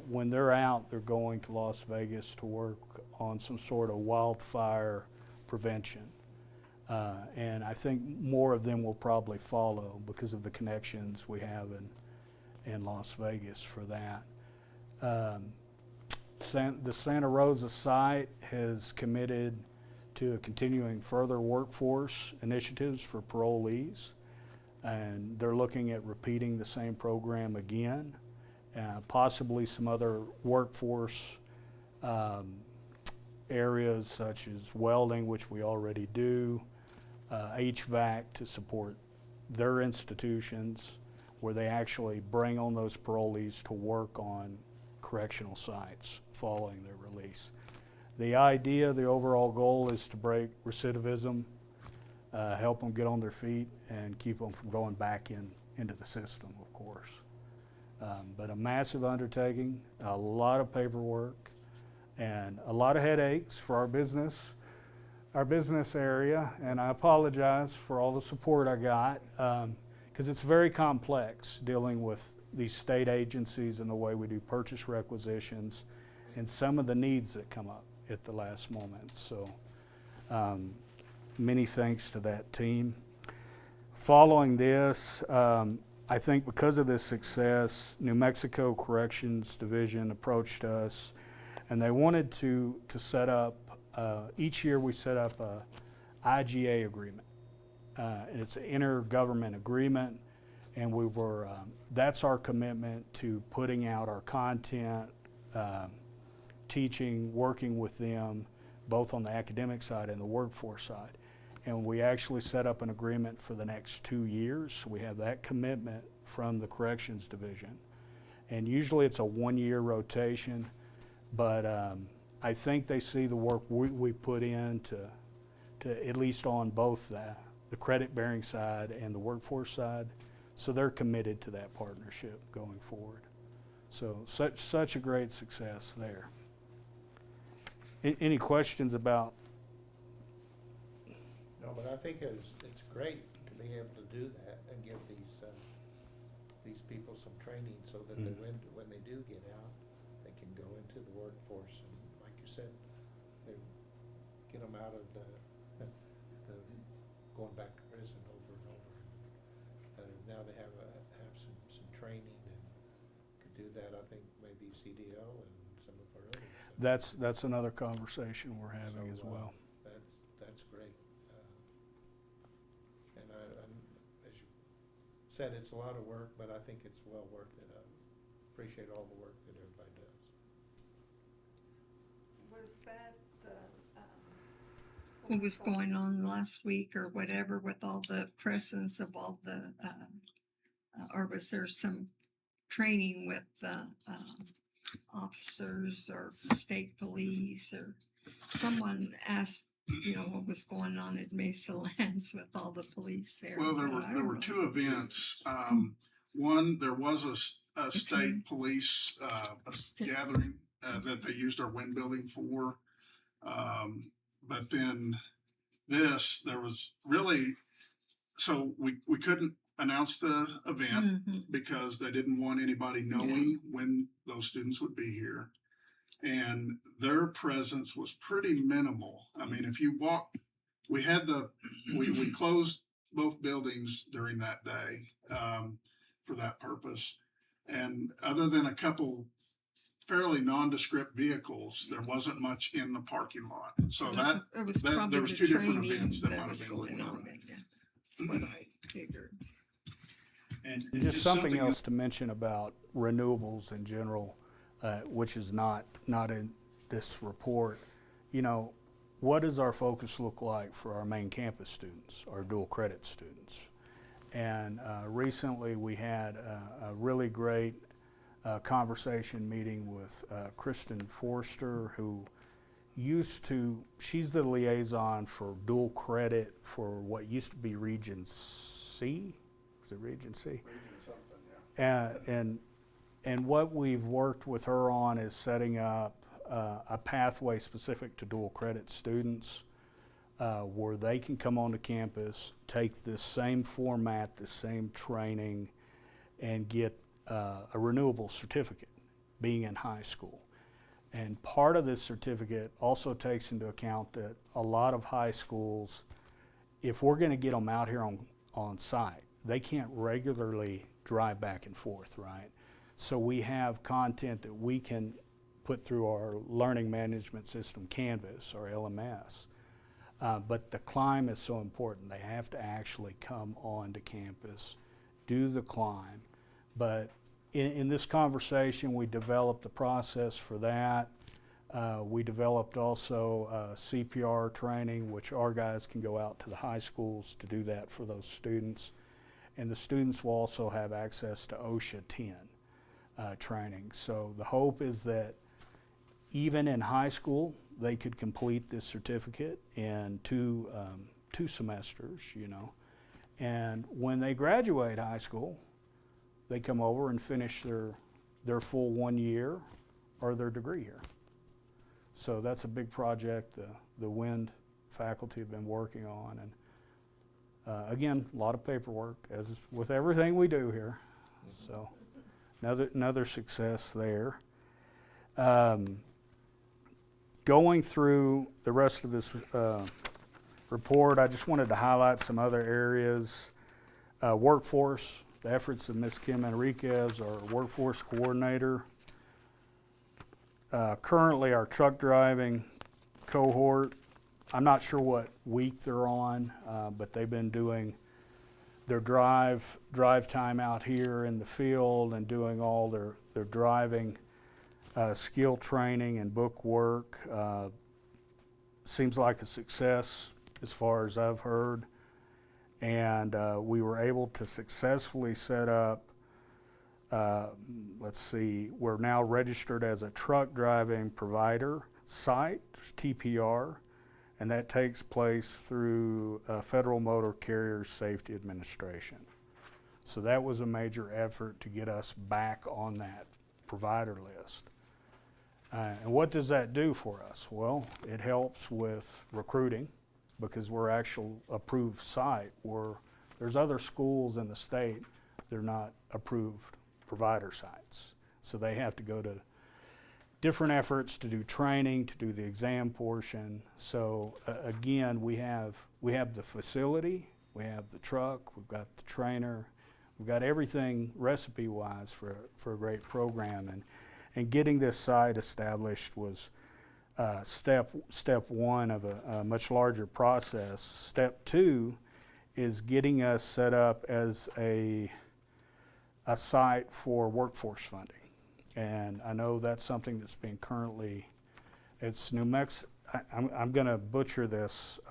Speaker 9: When they're out, they're going to Las Vegas to work on some sort of wildfire prevention. And I think more of them will probably follow because of the connections we have in Las Vegas for that. The Santa Rosa site has committed to continuing further workforce initiatives for parolees, and they're looking at repeating the same program again, possibly some other workforce areas such as welding, which we already do, HVAC to support their institutions where they actually bring on those parolees to work on correctional sites following their release. The idea, the overall goal is to break recidivism, help them get on their feet, and keep them from going back into the system, of course. But a massive undertaking, a lot of paperwork, and a lot of headaches for our business area, and I apologize for all the support I got, because it's very complex dealing with these state agencies and the way we do purchase requisitions and some of the needs that come up at the last moment. So many thanks to that team. Following this, I think because of this success, New Mexico Corrections Division approached us and they wanted to set up, each year we set up a IGA agreement. And it's an intergovernment agreement, and we were, that's our commitment to putting out our content, teaching, working with them, both on the academic side and the workforce side. And we actually set up an agreement for the next 2 years. We have that commitment from the Corrections Division. And usually it's a 1-year rotation, but I think they see the work we put in to at least on both the credit-bearing side and the workforce side. So they're committed to that partnership going forward. So such a great success there. Any questions about?
Speaker 2: No, but I think it's great to be able to do that and give these people some training so that they, when they do get out, they can go into the workforce and, like you said, they get them out of the going back to prison over and over. Now they have some training and could do that. I think maybe CDL and some of our others.
Speaker 9: That's another conversation we're having as well.
Speaker 2: That's great. And as you said, it's a lot of work, but I think it's well worth it. I appreciate all the work that everybody does.
Speaker 1: Was that what was going on last week or whatever with all the presence of all the, or was there some training with officers or state police, or someone asked, what was going on at Mesalands with all the police there?
Speaker 5: Well, there were two events. One, there was a state police gathering that they used our wind building for. But then there was really, so we couldn't announce the event because they didn't want anybody knowing when those students would be here. And their presence was pretty minimal. I mean, if you walk, we closed both buildings during that day for that purpose. And other than a couple fairly nondescript vehicles, there wasn't much in the parking lot. So there was two different events that might have been going on.
Speaker 1: That's what I figured.
Speaker 9: And just something else to mention about renewables in general, which is not in this report. What does our focus look like for our main campus students, our dual credit students? And recently we had a really great conversation meeting with Kristen Forster, who she's the liaison for dual credit for what used to be Region C. Is it Region C?
Speaker 5: Region something, yeah.
Speaker 9: And what we've worked with her on is setting up a pathway specific to dual credit students where they can come onto campus, take this same format, the same training, and get a renewable certificate being in high school. And part of this certificate also takes into account that a lot of high schools, if we're going to get them out here on site, they can't regularly drive back and forth, right? So we have content that we can put through our learning management system, Canvas or LMS. But the climb is so important. They have to actually come onto campus, do the climb. But in this conversation, we developed a process for that. We developed also CPR training, which our guys can go out to the high schools to do that for those students. And the students will also have access to OSHA 10 training. So the hope is that even in high school, they could complete this certificate in two semesters, you know. And when they graduate high school, they come over and finish their full 1 year or their degree here. So that's a big project the WIND faculty have been working on. And again, a lot of paperwork, as with everything we do here. So another success there. Going through the rest of this report, I just wanted to highlight some other areas. Workforce, the efforts of Ms. Kim Enriquez, our workforce coordinator. Currently, our truck driving cohort, I'm not sure what week they're on, but they've been doing their drive time out here in the field and doing all their driving skill training and book work. Seems like a success as far as I've heard. And we were able to successfully set up, we're now registered as a truck driving provider site, TPR, and that takes place through Federal Motor Carrier Safety Administration. So that was a major effort to get us back on that provider list. And what does that do for us? Well, it helps with recruiting because we're actual approved site where there's other schools in the state, they're not approved provider sites. So they have to go to different efforts to do training, to do the exam portion. So again, we have the facility, we have the truck, we've got the trainer, we've got everything recipe-wise for a great program. And getting this site established was step one of a much larger process. Step two is getting us set up as a site for workforce funding. And I know that's something that's being currently, it's New Mexico, I'm gonna butcher this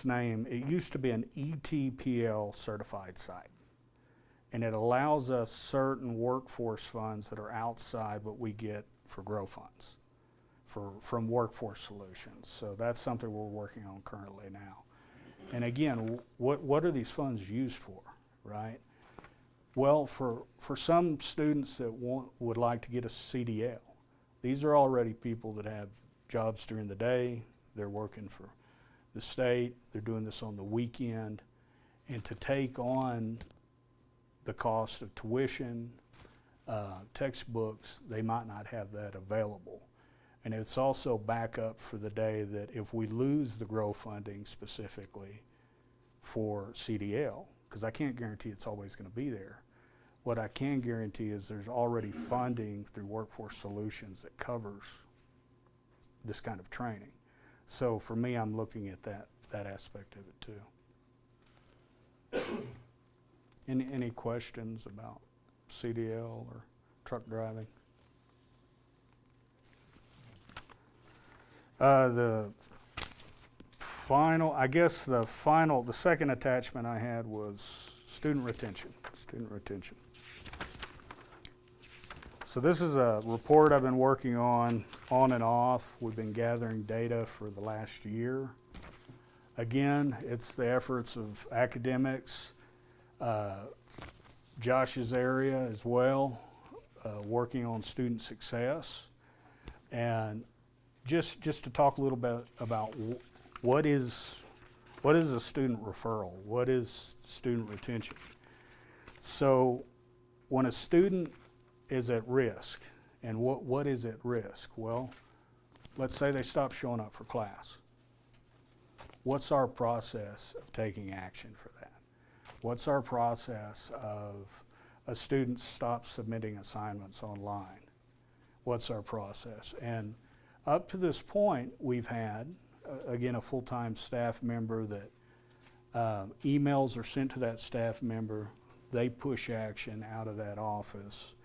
Speaker 9: name. It used to be an ETPL certified site. And it allows us certain workforce funds that are outside what we get for grow funds from Workforce Solutions. So that's something we're working on currently now. And again, what are these funds used for, right? Well, for some students that would like to get a CDL, these are already people that have jobs during the day, they're working for the state, they're doing this on the weekend, and to take on the cost of tuition, textbooks, they might not have that available. And it's also backup for the day that if we lose the GROW funding specifically for CDL, because I can't guarantee it's always going to be there, what I can guarantee is there's already funding through Workforce Solutions that covers this kind of training. So for me, I'm looking at that aspect of it too. Any questions about CDL or truck driving? The second attachment I had was student retention. So this is a report I've been working on and off. We've been gathering data for the last year. Again, it's the efforts of academics, Josh's area as well, working on student success. And just to talk a little bit about what is a student referral? What is student retention? So when a student is at risk, and what is at risk? Well, let's say they stop showing up for class. What's our process of taking action for that? What's our process of a student stops submitting assignments online? What's our process? And up to this point, we've had, again, a full-time staff member that emails are sent to that staff member. They push action out of that office.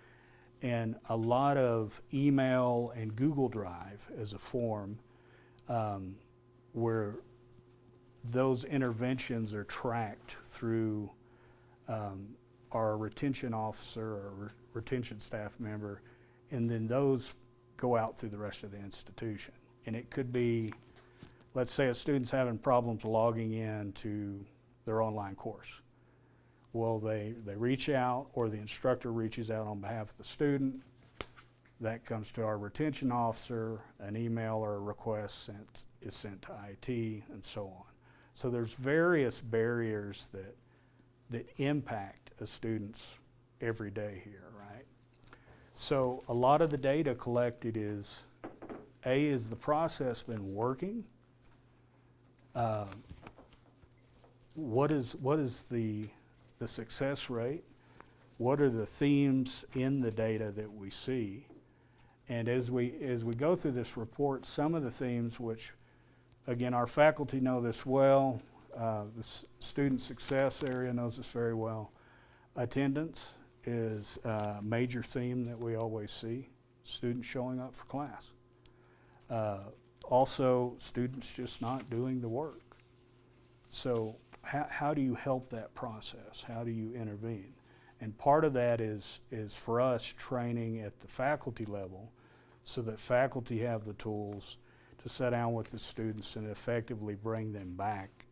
Speaker 9: And a lot of email and Google Drive as a form where those interventions are tracked through our retention officer or retention staff member, and then those go out through the rest of the institution. And it could be, let's say a student's having problems logging in to their online course. Well, they reach out, or the instructor reaches out on behalf of the student. That comes to our retention officer, an email or a request is sent to IT, and so on. So there's various barriers that impact a student's every day here, right? So a lot of the data collected is, is the process been working? What is the success rate? What are the themes in the data that we see? And as we go through this report, some of the themes which, again, our faculty know this well, the student success area knows this very well. Attendance is a major theme that we always see, students showing up for class. Also, students just not doing the work. So how do you help that process? How do you intervene? And part of that is for us training at the faculty level so that faculty have the tools to sit down with the students and effectively bring them back,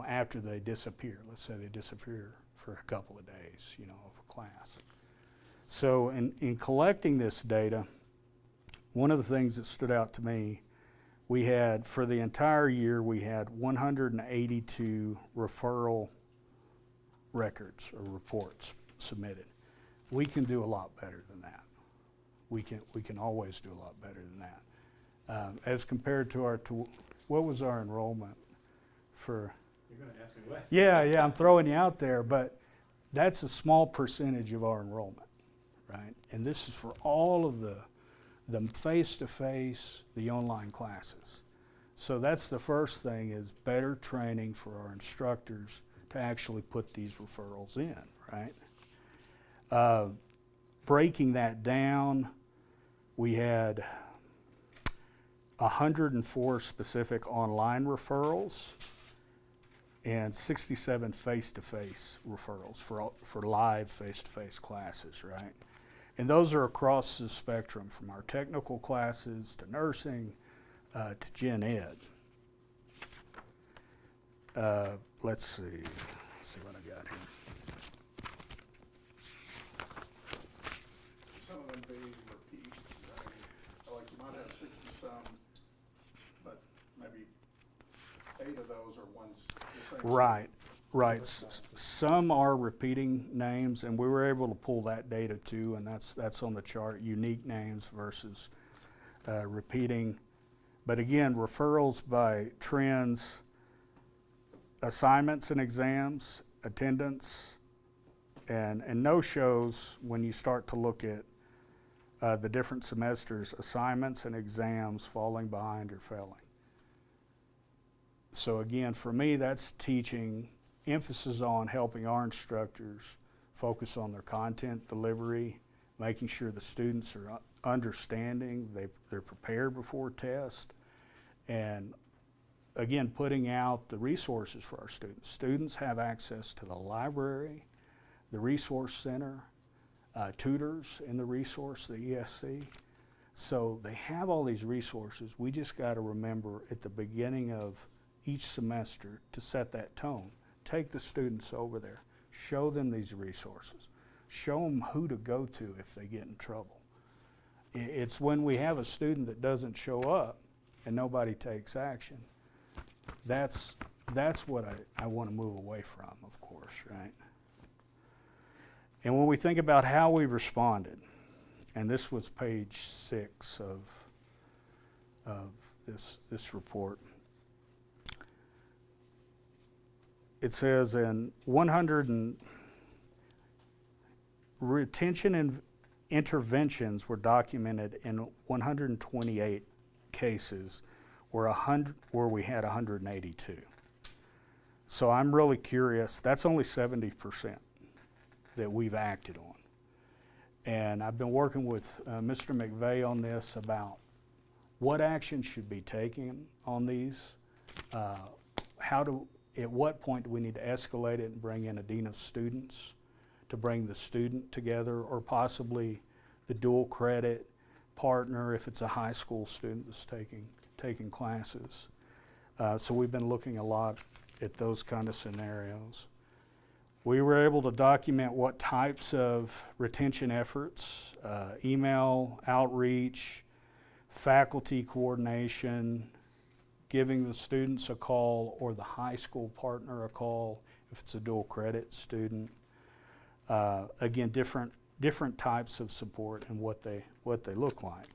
Speaker 9: after they disappear. Let's say they disappear for a couple of days, of a class. So in collecting this data, one of the things that stood out to me, we had, for the entire year, we had 182 referral records or reports submitted. We can do a lot better than that. We can always do a lot better than that. As compared to what was our enrollment for?
Speaker 7: You're gonna ask me what?
Speaker 9: Yeah, I'm throwing you out there, but that's a small percentage of our enrollment, right? And this is for all of the face-to-face, the online classes. So that's the first thing, is better training for our instructors to actually put these referrals in, right? Breaking that down, we had 104 specific online referrals and 67 face-to-face referrals for live face-to-face classes, right? And those are across the spectrum, from our technical classes to nursing to gen ed. Let's see what I got here.
Speaker 5: Some of them being repeat, like you might have 60 some, but maybe 8 of those are ones the same.
Speaker 9: Right. Some are repeating names, and we were able to pull that data too, and that's on the chart, unique names versus repeating. But again, referrals by trends, assignments and exams, attendance, and no-shows. When you start to look at the different semesters, assignments and exams falling behind or failing. So again, for me, that's teaching, emphasis on helping our instructors focus on their content delivery, making sure the students are understanding, they're prepared before test, and again, putting out the resources for our students. Students have access to the library, the resource center, tutors in the resource, the ESC. So they have all these resources. We just got to remember at the beginning of each semester to set that tone. Take the students over there, show them these resources, show them who to go to if they get in trouble. It's when we have a student that doesn't show up and nobody takes action, that's what I want to move away from, of course, right? And when we think about how we responded, and this was page 6 of this report, it says in 100 and retention and interventions were documented in 128 cases where we had 182. So I'm really curious, that's only 70% that we've acted on. And I've been working with Mr. McVeigh on this about what action should be taken on these, at what point do we need to escalate it and bring in a dean of students to bring the student together, or possibly the dual credit partner if it's a high school student that's taking classes. So we've been looking a lot at those kind of scenarios. We were able to document what types of retention efforts, email, outreach, faculty coordination, giving the students a call or the high school partner a call if it's a dual credit student. Again, different types of support and what they look like.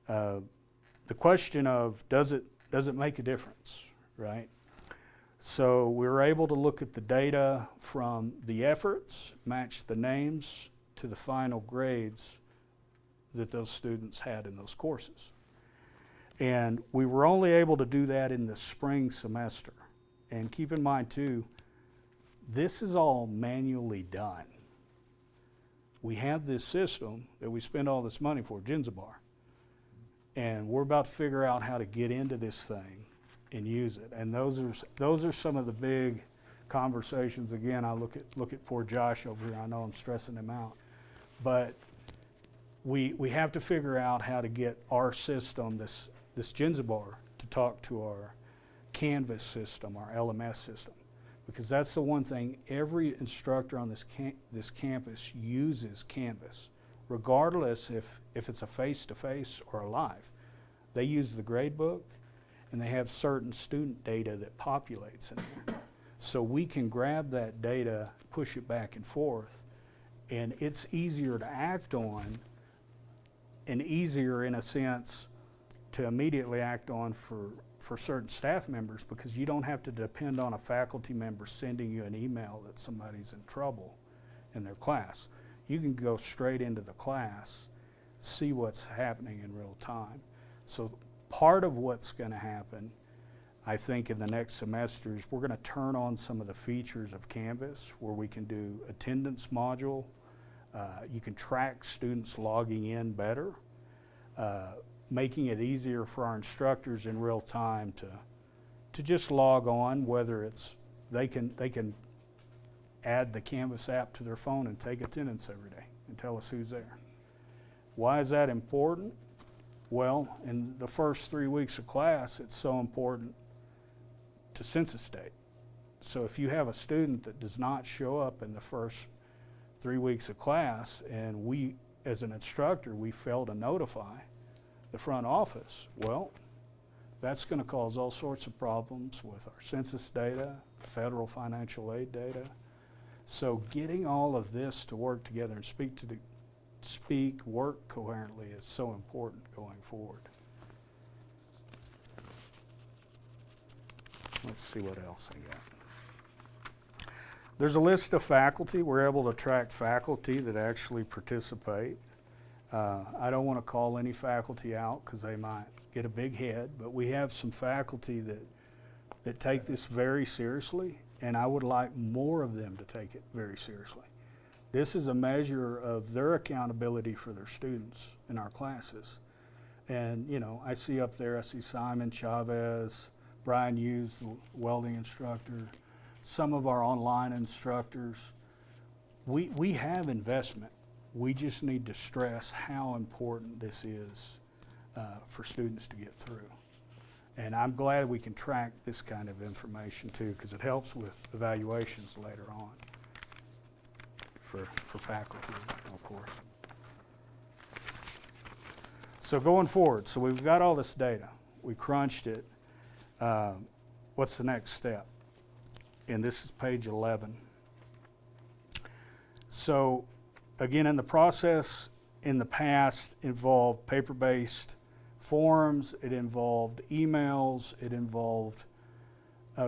Speaker 9: The question of does it make a difference, right? So we were able to look at the data from the efforts, match the names to the final grades that those students had in those courses. And we were only able to do that in the spring semester. And keep in mind too, this is all manually done. We have this system that we spend all this money for, Genzabar, and we're about to figure out how to get into this thing and use it. And those are some of the big conversations. Again, I look at poor Josh over here. I know I'm stressing him out, but we have to figure out how to get our system, this Genzabar, to talk to our Canvas system, our LMS system, because that's the one thing every instructor on this campus uses Canvas, regardless if it's a face-to-face or a live. They use the gradebook, and they have certain student data that populates in there. So we can grab that data, push it back and forth, and it's easier to act on and easier in a sense to immediately act on for certain staff members, because you don't have to depend on a faculty member sending you an email that somebody's in trouble in their class. You can go straight into the class, see what's happening in real time. So part of what's going to happen, I think, in the next semester is we're going to turn on some of the features of Canvas where we can do attendance module. You can track students logging in better, making it easier for our instructors in real time to just log on, whether it's they can add the Canvas app to their phone and take attendance every day and tell us who's there. Why is that important? Well, in the first 3 weeks of class, it's so important to census date. So if you have a student that does not show up in the first 3 weeks of class, and we, as an instructor, we fail to notify the front office, well, that's going to cause all sorts of problems with our census data, federal financial aid data. So getting all of this to work together and work coherently is so important going forward. Let's see what else I got. There's a list of faculty. We're able to track faculty that actually participate. I don't want to call any faculty out because they might get a big head, but we have some faculty that take this very seriously, and I would like more of them to take it very seriously. This is a measure of their accountability for their students in our classes. And, you know, I see up there, I see Simon Chavez, Brian Hughes, the welding instructor, some of our online instructors. We have investment we just need to stress how important this is for students to get through. And I'm glad we can track this kind of information too, because it helps with evaluations later on for faculty, of course. So going forward, so we've got all this data. We crunched it. What's the next step? And this is page 11. So again, in the process in the past involved paper-based forms, it involved emails, it involved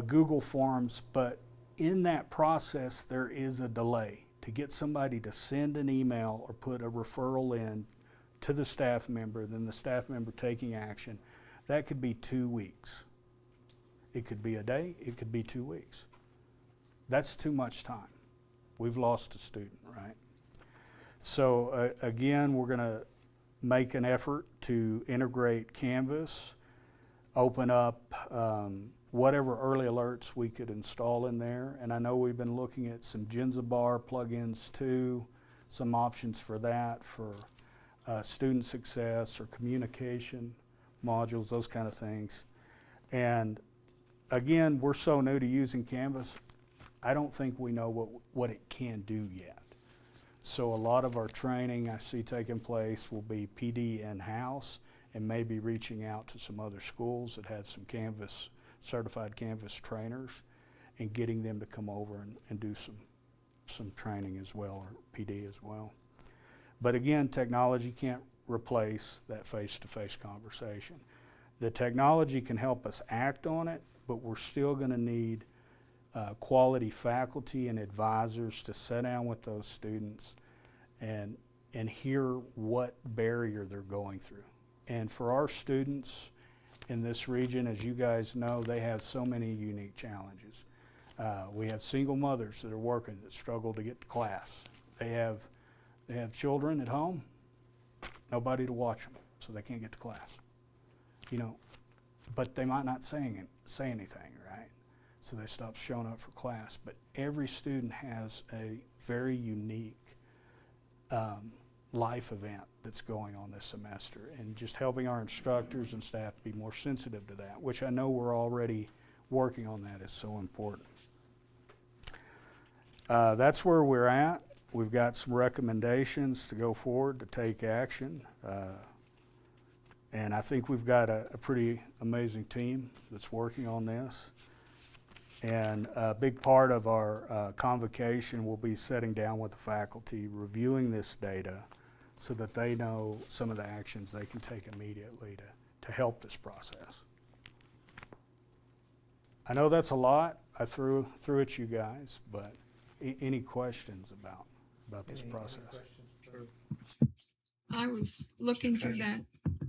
Speaker 9: Google Forms, but in that process there is a delay to get somebody to send an email or put a referral in to the staff member, then the staff member taking action. That could be 2 weeks. It could be a day, it could be 2 weeks. That's too much time. We've lost a student, right? So again, we're gonna make an effort to integrate Canvas, open up whatever early alerts we could install in there. And I know we've been looking at some Genzabar plugins too, some options for that, for student success or communication modules, those kind of things. And again, we're so new to using Canvas, I don't think we know what it can do yet. So a lot of our training I see taking place will be PD in-house and maybe reaching out to some other schools that have some Canvas, certified Canvas trainers, and getting them to come over and do some training as well, or PD as well. But again, technology can't replace that face-to-face conversation. The technology can help us act on it, but we're still going to need quality faculty and advisors to sit down with those students and hear what barrier they're going through. And for our students in this region, as you guys know, they have so many unique challenges. We have single mothers that are working that struggle to get to class. They have children at home, nobody to watch them, so they can't get to class. You know, but they might not say anything, right? So they stop showing up for class. But every student has a very unique life event that's going on this semester, and just helping our instructors and staff be more sensitive to that, which I know we're already working on, that is so important. That's where we're at. We've got some recommendations to go forward to take action. And I think we've got a pretty amazing team that's working on this. And a big part of our convocation will be sitting down with the faculty, reviewing this data so that they know some of the actions they can take immediately to help this process. I know that's a lot I threw at you guys, but any questions about this process?
Speaker 1: I was looking through that.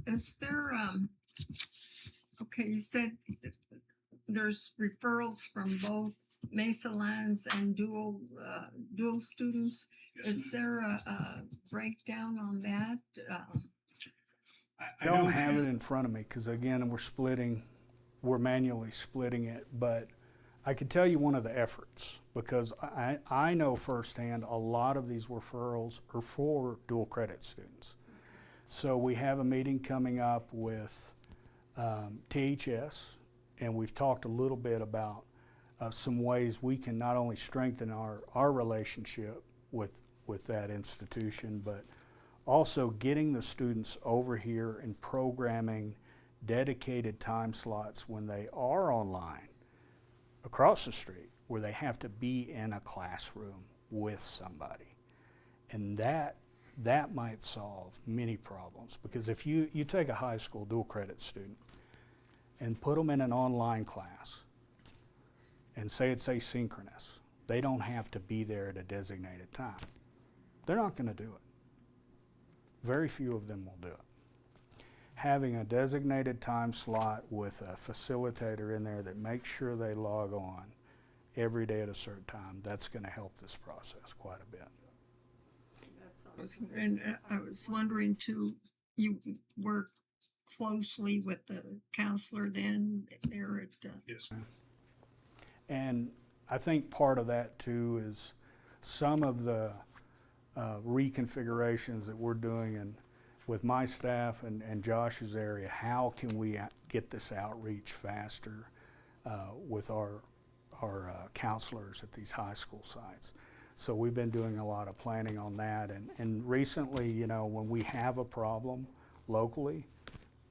Speaker 1: Is there, okay, you said there's referrals from both Mesalands and dual students. Is there a breakdown on that?
Speaker 9: I don't have it in front of me because again, we're manually splitting it, but I could tell you one of the efforts, because I know firsthand a lot of these referrals are for dual credit students. So we have a meeting coming up with THS, and we've talked a little bit about some ways we can not only strengthen our relationship with that institution, but also getting the students over here and programming dedicated time slots when they are online across the street, where they have to be in a classroom with somebody. And that might solve many problems, because if you take a high school dual credit student and put them in an online class and say it's asynchronous, they don't have to be there at a designated time. They're not going to do it. Very few of them will do it. Having a designated time slot with a facilitator in there that makes sure they log on every day at a certain time, that's going to help this process quite a bit.
Speaker 1: And I was wondering too, you work closely with the counselor then there at
Speaker 5: Yes.
Speaker 9: And I think part of that too is some of the reconfigurations that we're doing with my staff and Josh's area. How can we get this outreach faster with our counselors at these high school sites? So we've been doing a lot of planning on that. And recently, you know, when we have a problem locally,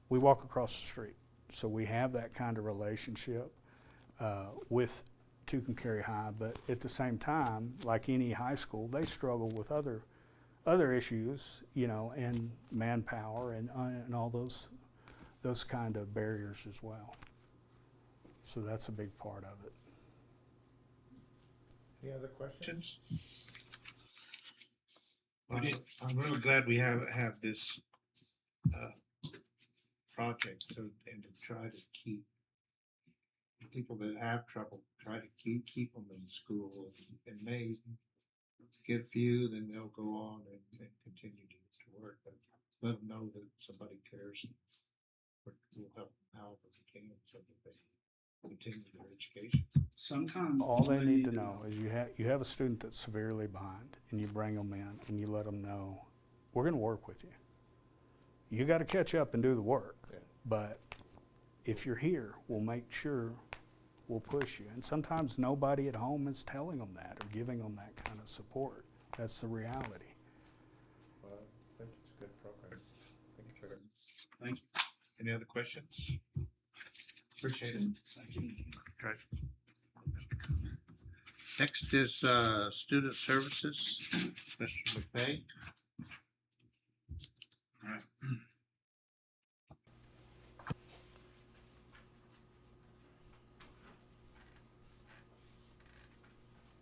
Speaker 9: we walk across the street. So we have that kind of relationship with Tucumcari High, but at the same time, like any high school, they struggle with other issues, you know, and manpower and all those kind of barriers as well. So that's a big part of it.
Speaker 2: Any other questions? I'm really glad we have this project and to try to keep people that have trouble, try to keep them in school and may get few, then they'll go on and continue to work, but let them know that somebody cares and we'll help them however we can so that they continue their education.
Speaker 7: Sometimes
Speaker 9: All they need to know is you have a student that's severely behind, and you bring them in and you let them know, we're going to work with you. You got to catch up and do the work,
Speaker 2: Yeah.
Speaker 9: but if you're here, we'll make sure we'll push you. And sometimes nobody at home is telling them that or giving them that kind of support. That's the reality.
Speaker 2: Well, I think it's a good program. Thank you, Trevor.
Speaker 7: Thank you.
Speaker 2: Any other questions? Appreciate it.
Speaker 7: Thank you.
Speaker 2: Right. Next is Student Services, Mr. McVeigh.
Speaker 7: All right.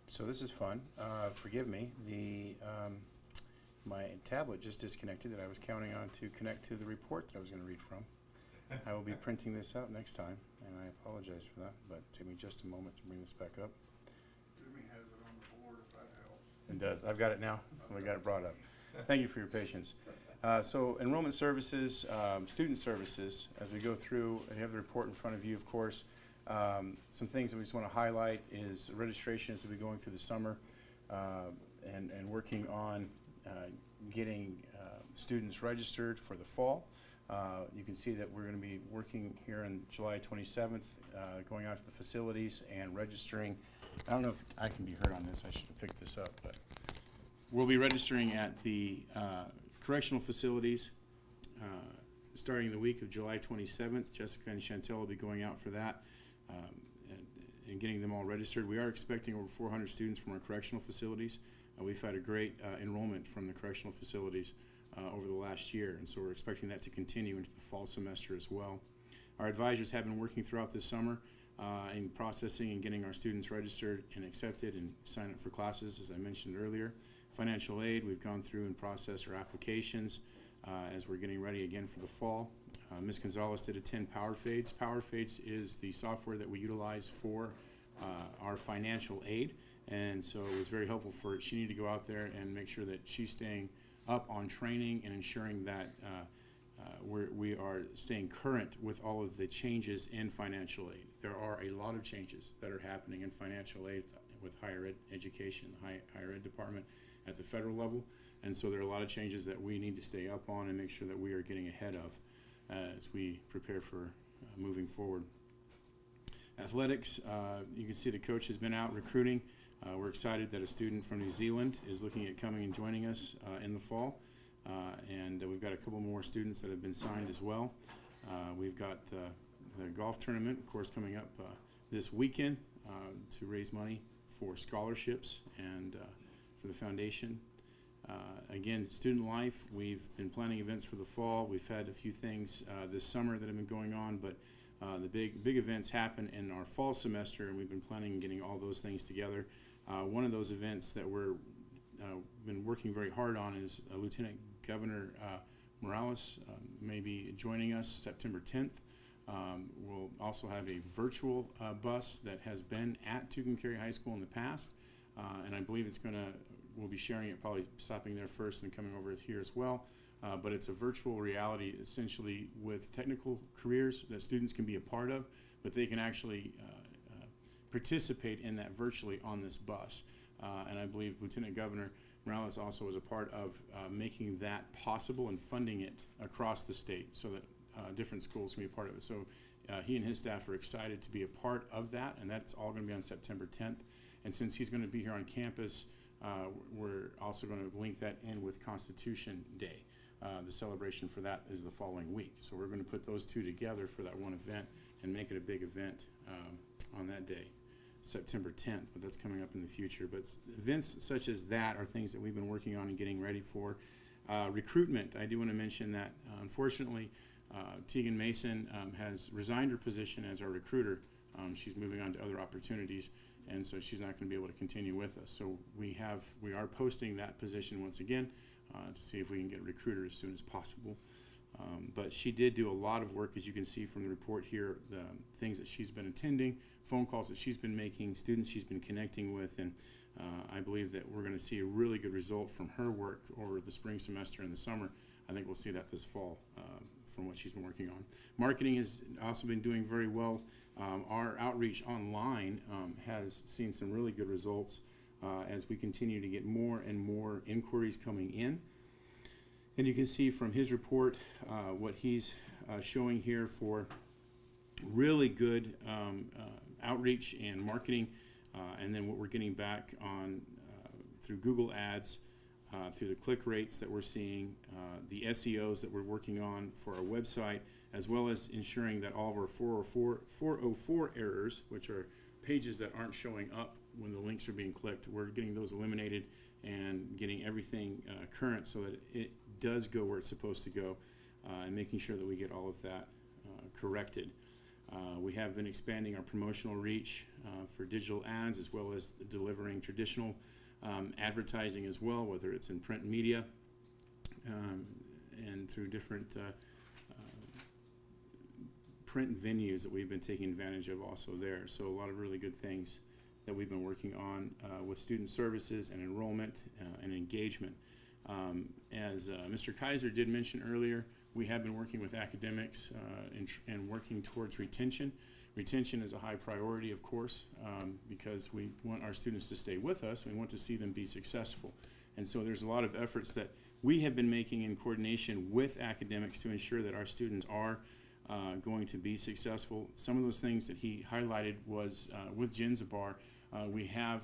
Speaker 10: So this is fun. Forgive me. My tablet just disconnected that I was counting on to connect to the report that I was going to read from. I will be printing this out next time, and I apologize for that, but it took me just a moment to bring this back up.
Speaker 5: Jimmy has it on the board if that helps.
Speaker 10: It does. I've got it now, so I got it brought up. Thank you for your patience. So enrollment services, student services, as we go through, and you have the report in front of you, of course. Some things that we just want to highlight is registration as we be going through the summer and working on getting students registered for the fall. You can see that we're going to be working here on July 27th, going out to the facilities and registering. I don't know if I can be heard on this. I should have picked this up, but we'll be registering at the correctional facilities starting the week of July 27th. Jessica and Chantel will be going out for that and getting them all registered. We are expecting over 400 students from our correctional facilities. We've had a great enrollment from the correctional facilities over the last year, and so we're expecting that to continue into the fall semester as well. Our advisors have been working throughout this summer in processing and getting our students registered and accepted and sign up for classes, as I mentioned earlier. Financial aid, we've gone through and processed our applications as we're getting ready again for the fall. Ms. Gonzalez did attend PowerFades. PowerFades is the software that we utilize for our financial aid, and so it was very helpful for her. She needed to go out there and make sure that she's staying up on training and ensuring that we are staying current with all of the changes in financial aid. There are a lot of changes that are happening in financial aid with higher ed education, the higher ed department at the federal level, and so there are a lot of changes that we need to stay up on and make sure that we are getting ahead of as we prepare for moving forward. Athletics, you can see the coach has been out recruiting. We're excited that a student from New Zealand is looking at coming and joining us in the fall, and we've got a couple more students that have been signed as well. We've got the golf tournament, of course, coming up this weekend to raise money for scholarships and for the foundation. Again, student life, we've been planning events for the fall. We've had a few things this summer that have been going on, but the big events happen in our fall semester, and we've been planning on getting all those things together. One of those events that we're been working very hard on is Lieutenant Governor Morales may be joining us September 10th. We'll also have a virtual bus that has been at Tucumcari High School in the past, and I believe we'll be sharing it, probably stopping there first and coming over here as well. But it's a virtual reality, essentially, with technical careers that students can be a part of, but they can actually participate in that virtually on this bus. And I believe Lieutenant Governor Morales also was a part of making that possible and funding it across the state so that different schools can be a part of it. So he and his staff are excited to be a part of that, and that's all going to be on September 10th. And since he's going to be here on campus, we're also going to link that in with Constitution Day. The celebration for that is the following week. So we're going to put those two together for that one event and make it a big event on that day, September 10th, but that's coming up in the future. But events such as that are things that we've been working on and getting ready for. Recruitment, I do want to mention that unfortunately Tegan Mason has resigned her position as our recruiter. She's moving on to other opportunities, and so she's not going to be able to continue with us. So we are posting that position once again to see if we can get a recruiter as soon as possible. But she did do a lot of work, as you can see from the report here, the things that she's been attending, phone calls that she's been making, students she's been connecting with, and I believe that we're going to see a really good result from her work over the spring semester and the summer. I think we'll see that this fall from what she's been working on. Marketing has also been doing very well. Our outreach online has seen some really good results as we continue to get more and more inquiries coming in. And you can see from his report what he's showing here for really good outreach and marketing, and then what we're getting back on through Google Ads, through the click rates that we're seeing, the SEOs that we're working on for our website, as well as ensuring that all of our 404 errors, which are pages that aren't showing up when the links are being clicked, we're getting those eliminated and getting everything current so that it does go where it's supposed to go, and making sure that we get all of that corrected. We have been expanding our promotional reach for digital ads, as well as delivering traditional advertising as well, whether it's in print media and through different print venues that we've been taking advantage of also there. So a lot of really good things that we've been working on with student services and enrollment and engagement. As Mr. Kaiser did mention earlier, we have been working with academics and working towards retention. Retention is a high priority, of course, because we want our students to stay with us. We want to see them be successful. And so there's a lot of efforts that we have been making in coordination with academics to ensure that our students are going to be successful. Some of those things that he highlighted was with Genzabar, we have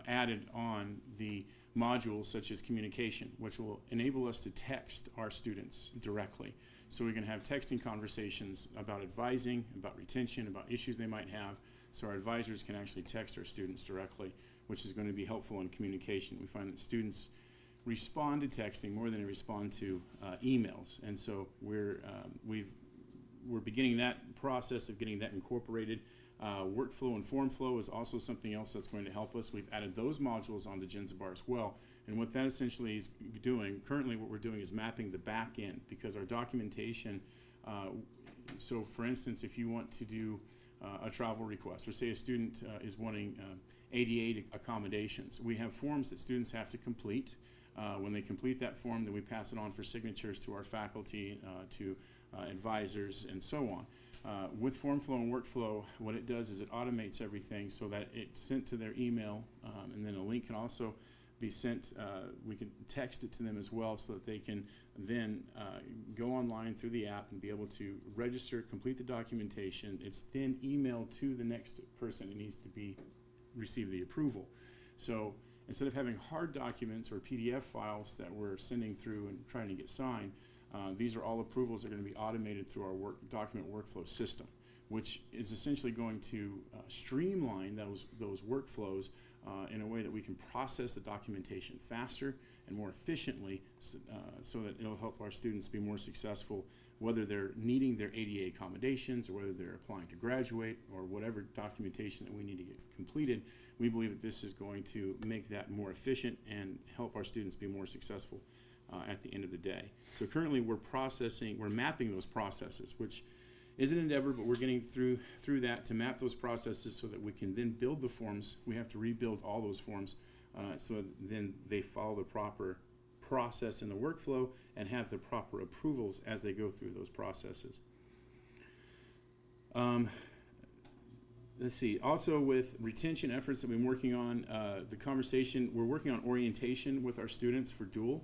Speaker 10: added on the modules such as communication, which will enable us to text our students directly. So we can have texting conversations about advising, about retention, about issues they might have, so our advisors can actually text our students directly, which is going to be helpful in communication. We find that students respond to texting more than they respond to emails, and so we're beginning that process of getting that incorporated. Workflow and form flow is also something else that's going to help us. We've added those modules onto Genzabar as well. And what that essentially is doing, currently what we're doing is mapping the back end, because our documentation, so for instance, if you want to do a travel request, or say a student is wanting ADA accommodations, we have forms that students have to complete. When they complete that form, then we pass it on for signatures to our faculty, to advisors, and so on. With form flow and workflow, what it does is it automates everything so that it's sent to their email, and then a link can also be sent. We can text it to them as well, so that they can then go online through the app and be able to register, complete the documentation. It's then emailed to the next person who needs to receive the approval. So instead of having hard documents or PDF files that we're sending through and trying to get signed, these are all approvals that are going to be automated through our document workflow system, which is essentially going to streamline those workflows in a way that we can process the documentation faster and more efficiently, so that it'll help our students be more successful, whether they're needing their ADA accommodations or whether they're applying to graduate or whatever documentation that we need to get completed. We believe that this is going to make that more efficient and help our students be more successful at the end of the day. So currently we're mapping those processes, which is an endeavor, but we're getting through that to map those processes so that we can then build the forms. We have to rebuild all those forms so then they follow the proper process in the workflow and have the proper approvals as they go through those processes. let's see. Also, with retention efforts that we've been working on, we're working on orientation with our students for dual.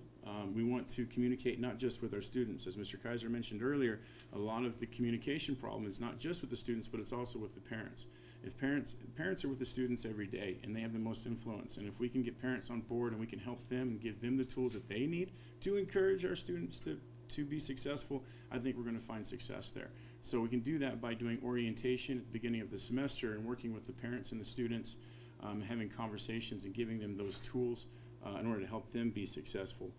Speaker 10: We want to communicate not just with our students. As Mr. Kaiser mentioned earlier, a lot of the communication problem is not just with the students, but it's also with the parents. If parents are with the students every day and they have the most influence, and if we can get parents on board and we can help them and give them the tools that they need to encourage our students to be successful, I think we're going to find success there. So we can do that by doing orientation at the beginning of the semester and working with the parents and the students, having conversations and giving them those tools in order to help them be successful.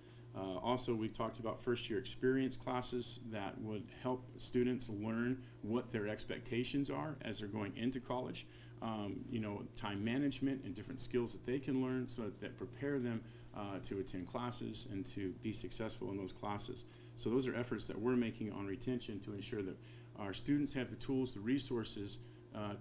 Speaker 10: Also, we've talked about first-year experience classes that would help students learn what their expectations are as they're going into college. Time management and different skills that they can learn so that prepare them to attend classes and to be successful in those classes. So those are efforts that we're making on retention to ensure that our students have the tools, the resources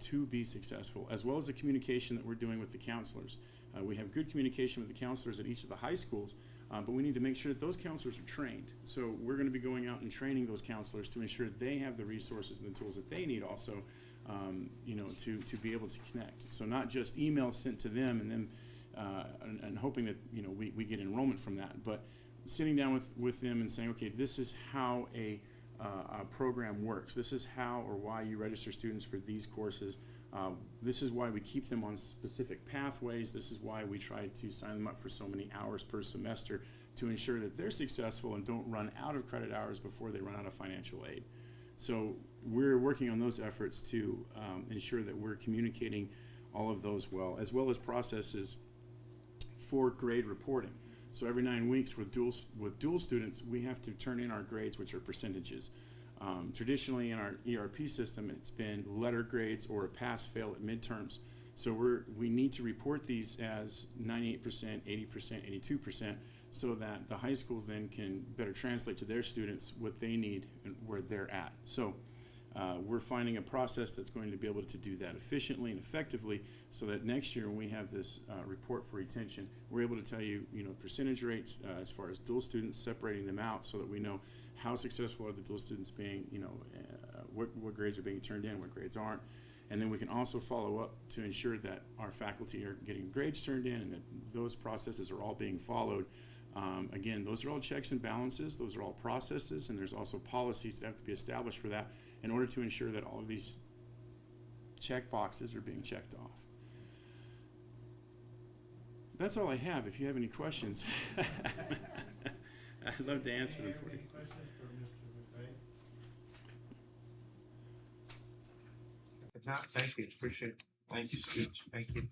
Speaker 10: to be successful, as well as the communication that we're doing with the counselors. We have good communication with the counselors at each of the high schools, but we need to make sure that those counselors are trained. So we're going to be going out and training those counselors to ensure they have the resources and the tools that they need also, to be able to connect. So not just emails sent to them and then and hoping that we get enrollment from that, but sitting down with them and saying, okay, this is how a program works. This is how or why you register students for these courses. This is why we keep them on specific pathways. This is why we try to sign them up for so many hours per semester to ensure that they're successful and don't run out of credit hours before they run out of financial aid. So we're working on those efforts to ensure that we're communicating all of those well as processes for grade reporting. So every 9 weeks with dual students, we have to turn in our grades, which are percentages. Traditionally in our ERP system, it's been letter grades or a pass-fail at midterms. So we need to report these as 98%, 80%, 82%, so that the high schools then can better translate to their students what they need and where they're at. So we're finding a process that's going to be able to do that efficiently and effectively, so that next year when we have this report for retention, we're able to tell you, percentage rates as far as dual students, separating them out so that we know how successful are the dual students being, what grades are being turned in, what grades aren't. And then we can also follow up to ensure that our faculty are getting grades turned in and that those processes are all being followed. Again, those are all checks and balances. Those are all processes, and there's also policies that have to be established for that in order to ensure that all of these check boxes are being checked off. That's all I have. If you have any questions, I'd love to answer them for you.
Speaker 2: If not, thank you. Appreciate it.
Speaker 7: Thank you so much.
Speaker 2: Thank you.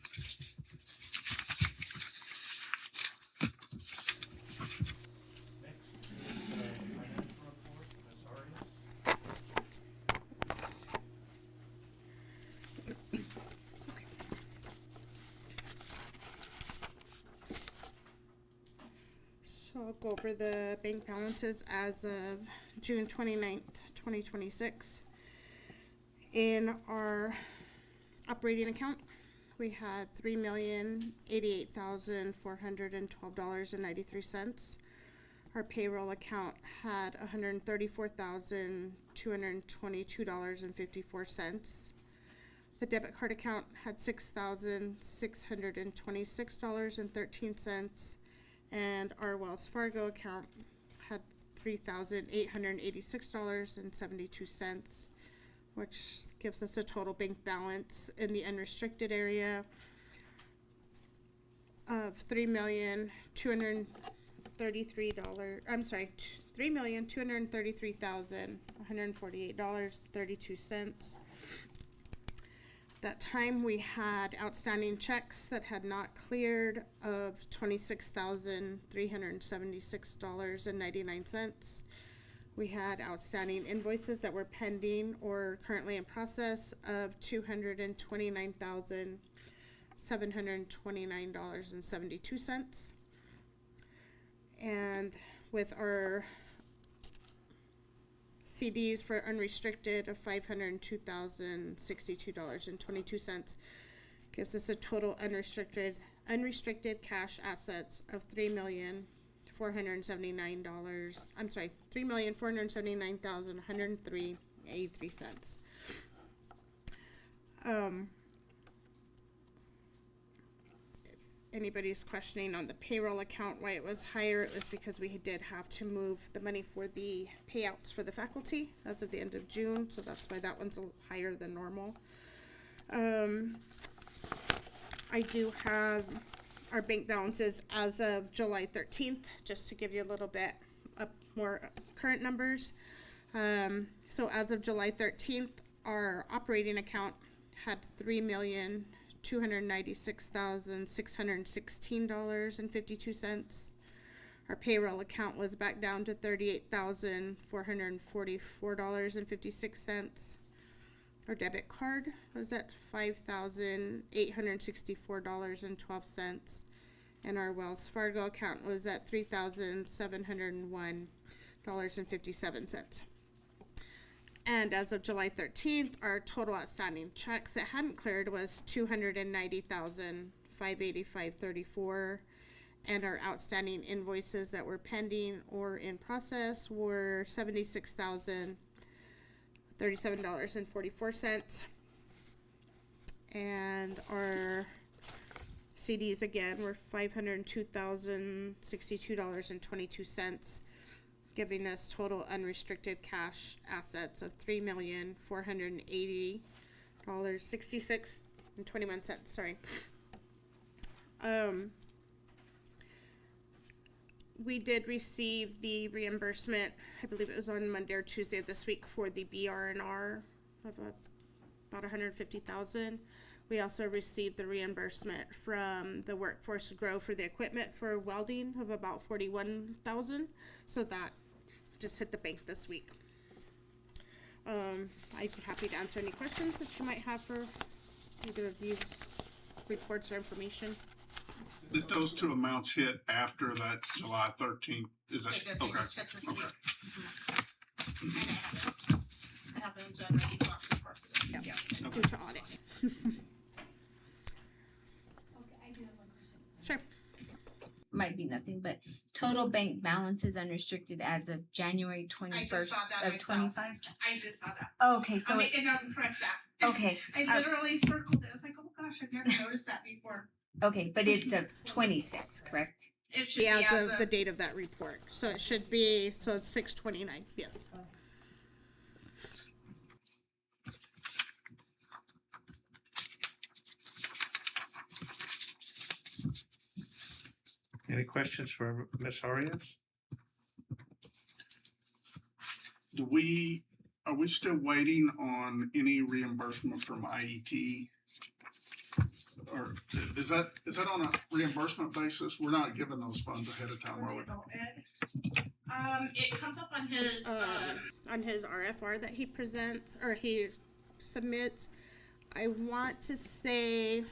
Speaker 8: So I'll go over the bank balances as of June 29th, 2026. In our operating account, we had $3,088,412.93. Our payroll account had $134,222.54. The debit card account had $6,626.13. And our Wells Fargo account had $3,886.72, which gives us a total bank balance in the unrestricted area of $3,233,148.32. That time we had outstanding checks that had not cleared of $26,376.99. We had outstanding invoices that were pending or currently in process of $229,729.72. And with our CDs for unrestricted of $502,062.22 gives us a total unrestricted cash assets of $3,479,103.83. anybody's questioning on the payroll account why it was higher, it was because we did have to move the money for the payouts for the faculty as of the end of June, so that's why that one's a little higher than normal. I do have our bank balances as of July 13th, just to give you a little bit more current numbers. So as of July 13th, our operating account had $3,296,616.52. Our payroll account was back down to $38,444.56. Our debit card was at $5,864.12. And our Wells Fargo account was at $3,701.57. And as of July 13th, our total outstanding checks that hadn't cleared was $290,585.34. And our outstanding invoices that were pending or in process were $76,037.44. And our CDs again were $502,062.22, giving us total unrestricted cash assets of $3,480.66.21. Sorry. We did receive the reimbursement, I believe it was on Monday or Tuesday of this week, for the BR&R of about $150,000. We also received the reimbursement from the Workforce Grow for the equipment for welding of about $41,000. So that just hit the bank this week. I'd be happy to answer any questions that you might have for either of these reports or information.
Speaker 5: Did those two amounts hit after that July 13th? Is that,
Speaker 1: They
Speaker 5: okay,
Speaker 1: just hit this
Speaker 5: okay.
Speaker 1: week. And I have them generating lots of work.
Speaker 8: Yeah.
Speaker 1: Yeah.
Speaker 8: Due to audit.
Speaker 3: Okay, I do have one question.
Speaker 8: Sure.
Speaker 11: Might be nothing, but total bank balances unrestricted as of January 21st
Speaker 1: saw that
Speaker 11: of
Speaker 1: myself.
Speaker 11: 25.
Speaker 1: I just saw that.
Speaker 11: Okay, so
Speaker 1: I'll
Speaker 11: it,
Speaker 1: make a note and correct that.
Speaker 11: okay,
Speaker 1: I literally circled it. I was like, oh gosh, I've never noticed that before.
Speaker 11: okay, but it's of 26, correct?
Speaker 1: It should
Speaker 8: Be
Speaker 1: be
Speaker 8: as of the date of that report. So it should be, so it's 6/29, yes.
Speaker 2: Any questions for Ms. Arias?
Speaker 5: Are we still waiting on any reimbursement from IET? Or is that on a reimbursement basis? We're not giving those funds ahead of time, are we?
Speaker 1: It comes up on his,
Speaker 8: On his RFR that he presents, or he submits, I want to say,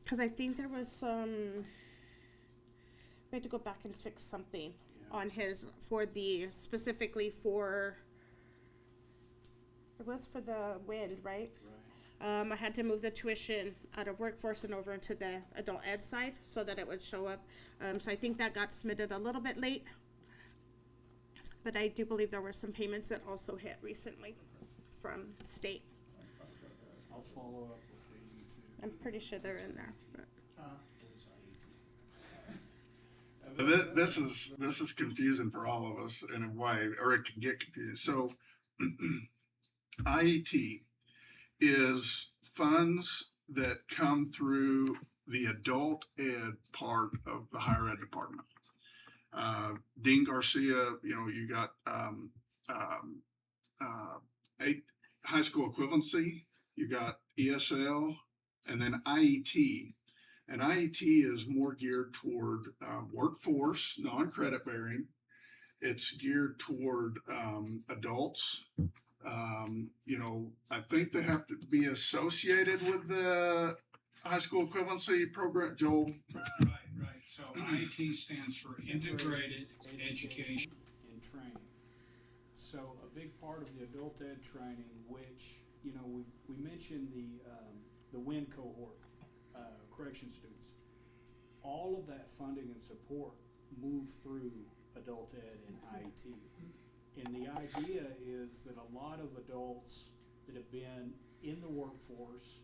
Speaker 8: because I think there was some, we had to go back and fix something on his, specifically for, it was for the wind, right? I had to move the tuition out of workforce and over into the adult ed side so that it would show up. So I think that got submitted a little bit late. But I do believe there were some payments that also hit recently from state.
Speaker 9: I'll follow up with you too.
Speaker 8: I'm pretty sure they're in there. But.
Speaker 5: This is confusing for all of us in a way, or it can get confused. So IET is funds that come through the adult ed part of the higher ed department. Dean Garcia, you got 8 high school equivalency, you got ESL, and then IET. And IET is more geared toward workforce, non-credit bearing. It's geared toward adults. I think they have to be associated with the high school equivalency program. Joel?
Speaker 12: Right. So IET stands for Integrated Education
Speaker 9: and Training. So a big part of the adult ed training, which, we mentioned the WIN cohort, correction students. All of that funding and support move through adult ed and IET. And the idea is that a lot of adults that have been in the workforce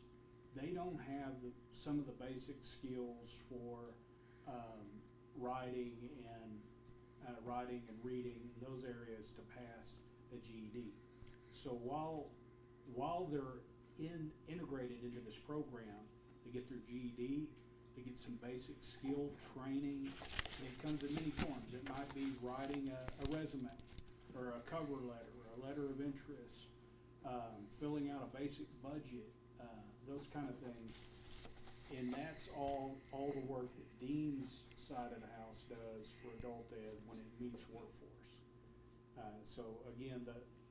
Speaker 9: they don't have some of the basic skills for writing and reading in those areas to pass a GED. So while they're integrated into this program, they get their GED, they get some basic skill training. It comes in many forms. It might be writing a resume or a cover letter or a letter of interest, filling out a basic budget, those kind of things. And that's all the work that Dean's side of the house does for adult ed when it meets workforce. So again,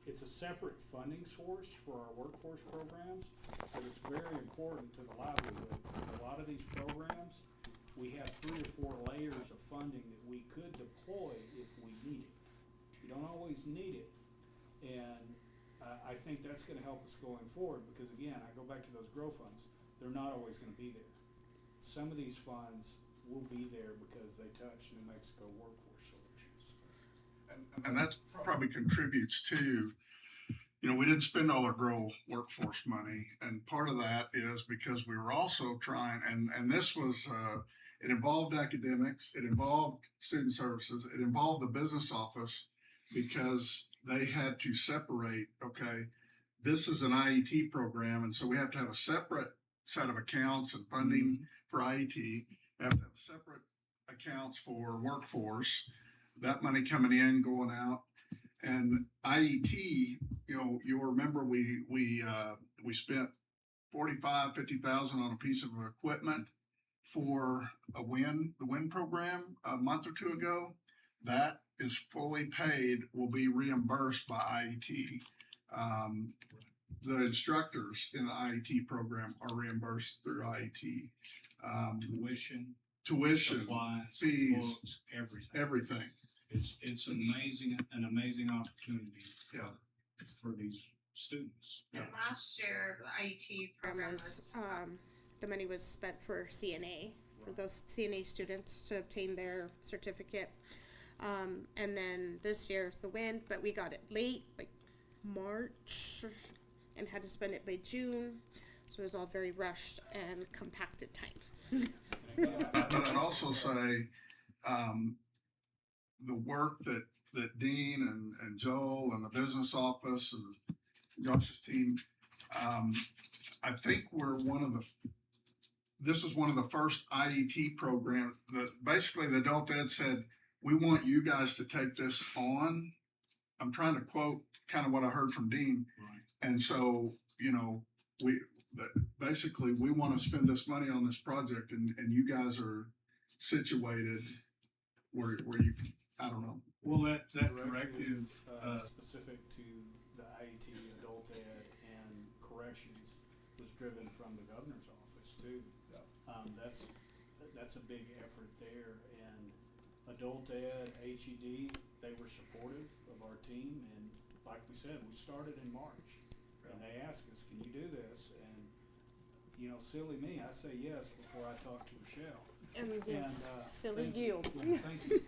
Speaker 9: it's a separate funding source for our workforce programs, but it's very important to the livelihood. A lot of these programs, we have 3 or 4 layers of funding that we could deploy if we need it. You don't always need it, and I think that's going to help us going forward, because again, I go back to those grow funds. They're not always going to be there. Some of these funds will be there because they touch New Mexico workforce solutions.
Speaker 5: And that probably contributes to, we didn't spend all our grow workforce money. And part of that is because we were also trying, and this was, it involved academics, it involved student services, it involved the business office, because they had to separate, okay, this is an IET program, and so we have to have a separate set of accounts and funding for IET. We have to have separate accounts for workforce, that money coming in, going out. And IET, you'll remember we spent $45,000-$50,000 on a piece of equipment for the WIN program a month or two ago. That is fully paid, will be reimbursed by IET. The instructors in the IET program are reimbursed through IET. Tuition,
Speaker 12: Supplies,
Speaker 5: fees,
Speaker 12: books,
Speaker 5: everything.
Speaker 12: It's an amazing opportunity.
Speaker 5: Yeah.
Speaker 12: For these students.
Speaker 1: And last year, the IET program was,
Speaker 8: the money was spent for CNA, for those CNA students to obtain their certificate. And then this year the WIN, but we got it late, like March, and had to spend it by June. So it was all very rushed and compacted time.
Speaker 5: But I'd also say the work that Dean and Joel and the business office and Josh's team, I think this is one of the first IET programs that basically the adult ed said, we want you guys to take this on. I'm trying to quote kind of what I heard from Dean.
Speaker 12: Right.
Speaker 5: And so, basically we want to spend this money on this project, and you guys are situated where you can, I don't know.
Speaker 12: Well, that directive,
Speaker 9: Specific to the IET, adult ed, and corrections was driven from the governor's office too. That's a big effort there, and adult ed, HED, they were supportive of our team, and like we said, we started in March, and they asked us, can you do this? And silly me, I say yes before I talk to Michelle.
Speaker 8: And yes, silly
Speaker 9: thank
Speaker 8: you.
Speaker 9: Yeah, thank you.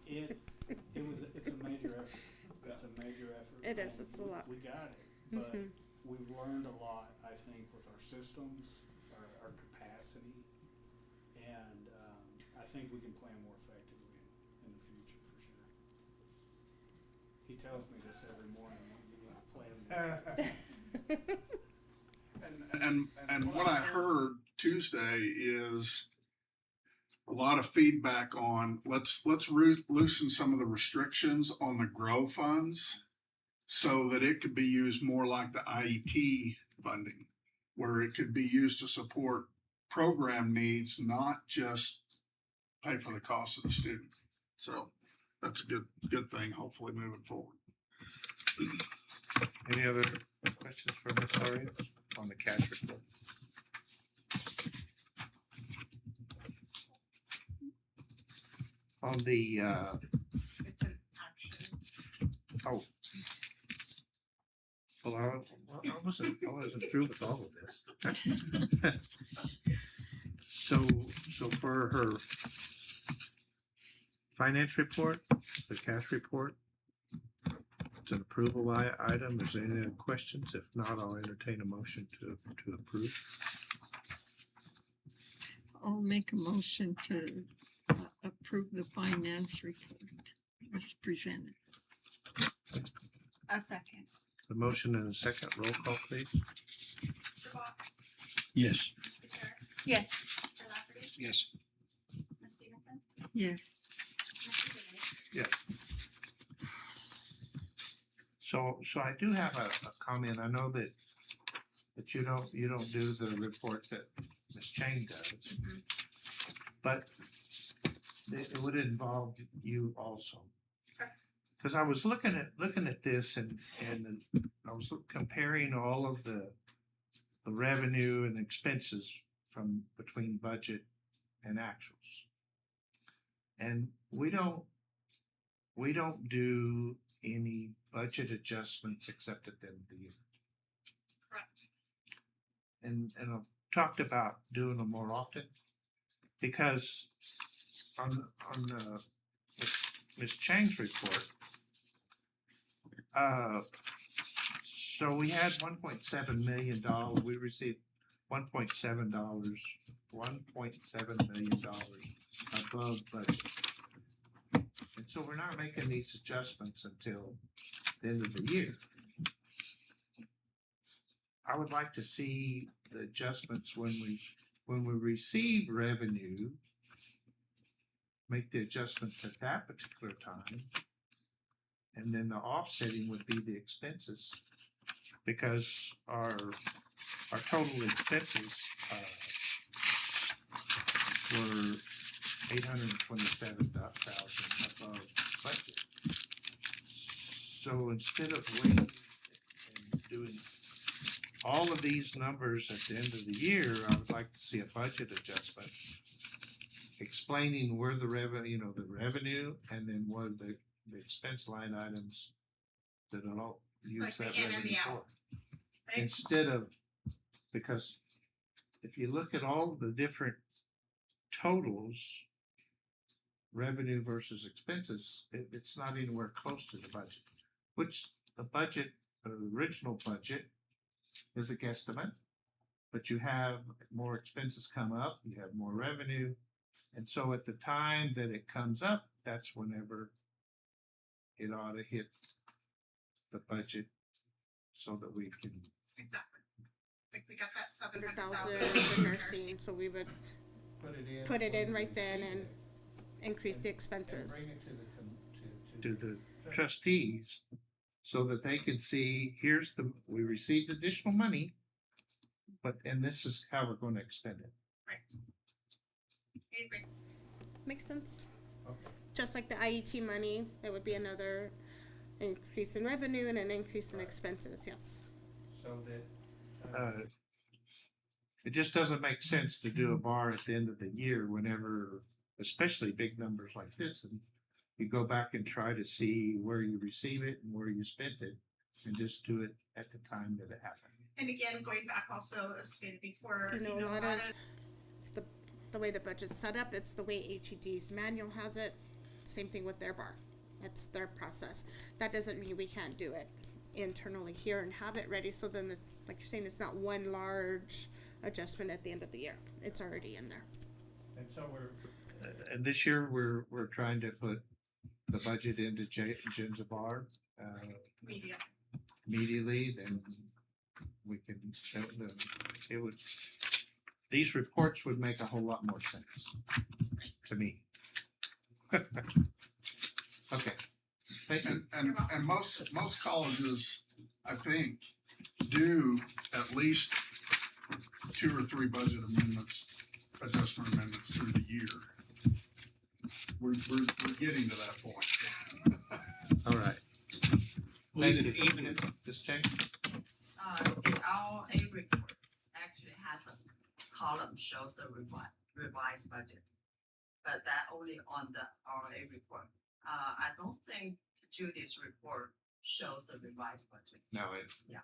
Speaker 9: And it's a major effort. It's a major effort.
Speaker 8: It is,
Speaker 9: and
Speaker 8: it's a lot.
Speaker 9: We got it, but we've learned a lot, I think, with our systems, our capacity, and I think we can plan more effectively in the future for sure. He tells me this every morning, you need to plan more effectively.
Speaker 5: And what I heard Tuesday is a lot of feedback on let's loosen some of the restrictions on the grow funds so that it could be used more like the IET funding, where it could be used to support program needs, not just pay for the cost of the student. So that's a good thing, hopefully moving forward.
Speaker 2: Any other questions for Ms. Arias on the cash report? On the,
Speaker 1: it's an action.
Speaker 2: oh. Well, I wasn't through with all of this. So for her finance report, the cash report, It's an approval item. Is there any other questions? If not, I'll entertain a motion to approve.
Speaker 1: I'll make a motion to approve the finance report as presented.
Speaker 11: A second.
Speaker 2: The motion and a second. Roll call, please.
Speaker 3: Mr. Box?
Speaker 4: Yes.
Speaker 3: Mr. Harris?
Speaker 11: Yes.
Speaker 3: Mr. Lafferty?
Speaker 6: Yes.
Speaker 3: Ms. Stevenson?
Speaker 1: Yes.
Speaker 3: Mr. Daly?
Speaker 2: So I do have a comment. I know that you don't do the report that Ms. Chang does, but it would involve you also. Because I was looking at this and I was comparing all of the revenue and expenses from between budget and actuals, and we don't do any budget adjustments except at the end of the year.
Speaker 3: Correct.
Speaker 2: And I've talked about doing them more often because on Ms. Chang's report, so we had $1.7 million. We received $1.7 million above budget. And so we're not making these adjustments until the end of the year. I would like to see the adjustments when we receive revenue, make the adjustments at that particular time. And then the offsetting would be the expenses, because our total expenses were $827,000 above budget. So instead of waiting and doing all of these numbers at the end of the year, I would like to see a budget adjustment explaining where the revenue, and then what are the expense line items that will use
Speaker 8: Like the
Speaker 2: that
Speaker 8: in and
Speaker 2: revenue
Speaker 8: the
Speaker 2: for.
Speaker 8: out.
Speaker 2: Instead of, because if you look at all the different totals, revenue versus expenses, it's not anywhere close to the budget, which the budget, the original budget is a guesstimate, but you have more expenses come up, you have more revenue. And so at the time that it comes up, that's whenever it ought to hit the budget so that we can.
Speaker 8: Exactly. Like we got that 700,000
Speaker 1: $700,000
Speaker 8: for nursing, so we would put it in right then and increase the expenses.
Speaker 2: Bring it to the trustees so that they can see, we received additional money, and this is how we're going to expend it.
Speaker 8: Makes sense.
Speaker 2: Okay.
Speaker 8: Just like the IET money, that would be another increase in revenue and an increase in expenses, yes.
Speaker 2: So that it just doesn't make sense to do a bar at the end of the year whenever, especially big numbers like this, and you go back and try to see where you receive it and where you spent it, and just do it at the time that it happened.
Speaker 8: And again, going back also, as stated before, a lot of the way the budget's set up, it's the way HED's manual has it. Same thing with their bar. It's their process. That doesn't mean we can't do it internally here and have it ready. So then it's, like you're saying, it's not one large adjustment at the end of the year. It's already in there.
Speaker 2: And so and this year we're trying to put the budget into Jen's bar immediately. Then we can. It would. These reports would make a whole lot more sense to me. Okay. Thank you.
Speaker 5: And most colleges, I think, do at least 2 or 3 budget adjustment amendments through the year. We're getting to that point.
Speaker 2: All right. Even if this change.
Speaker 13: The RA reports actually has a column shows the revised budget, but that only on the RA report. I don't think Judy's report shows the revised budget.
Speaker 2: No,
Speaker 13: Yeah.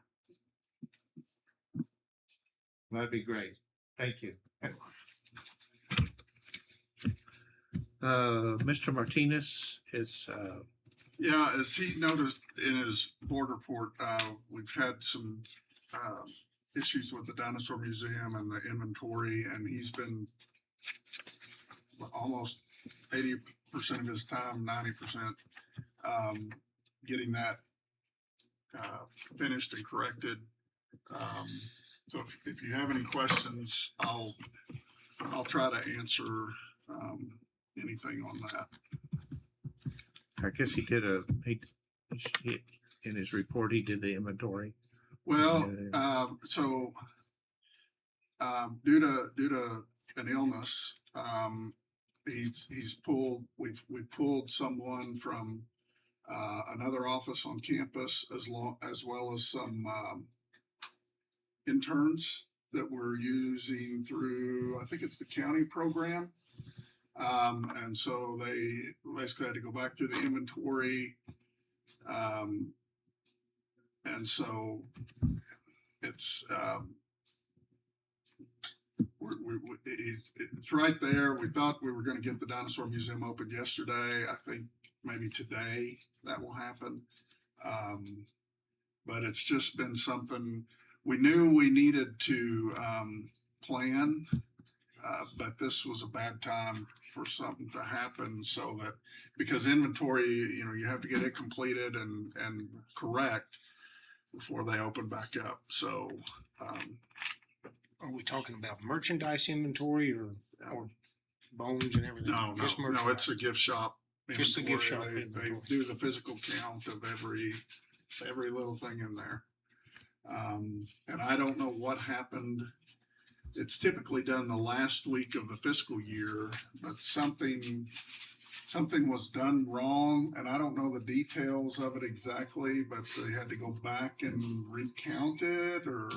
Speaker 2: That'd be great. Thank you. Mr. Martinez is
Speaker 5: Yeah, as he noticed in his board report, we've had some, issues with the dinosaur museum and the inventory, and he's been almost 80% of his time, 90%, getting that, finished and corrected. So if you have any questions, I'll try to answer, anything on that.
Speaker 2: I guess he in his report, he did the inventory.
Speaker 5: Well, so, due to an illness, we've pulled someone from, another office on campus as well as some, interns that we're using through, I think it's the county program. And so they basically had to go back through the inventory. And so it's, it's right there. We thought we were going to get the dinosaur museum open yesterday. I think maybe today that will happen. But it's just been something we knew we needed to, plan. But this was a bad time for something to happen, so that, because inventory, you have to get it completed and correct before they open back up. So,
Speaker 6: Are we talking about merchandise inventory or bones and everything?
Speaker 5: no,
Speaker 6: Just
Speaker 5: no,
Speaker 6: merchandise.
Speaker 5: it's a gift shop.
Speaker 6: Just a gift shop
Speaker 5: They
Speaker 6: inventory.
Speaker 5: do the physical count of every little thing in there. And I don't know what happened. It's typically done the last week of the fiscal year, but something was done wrong, and I don't know the details of it exactly, but they had to go back and recount it, or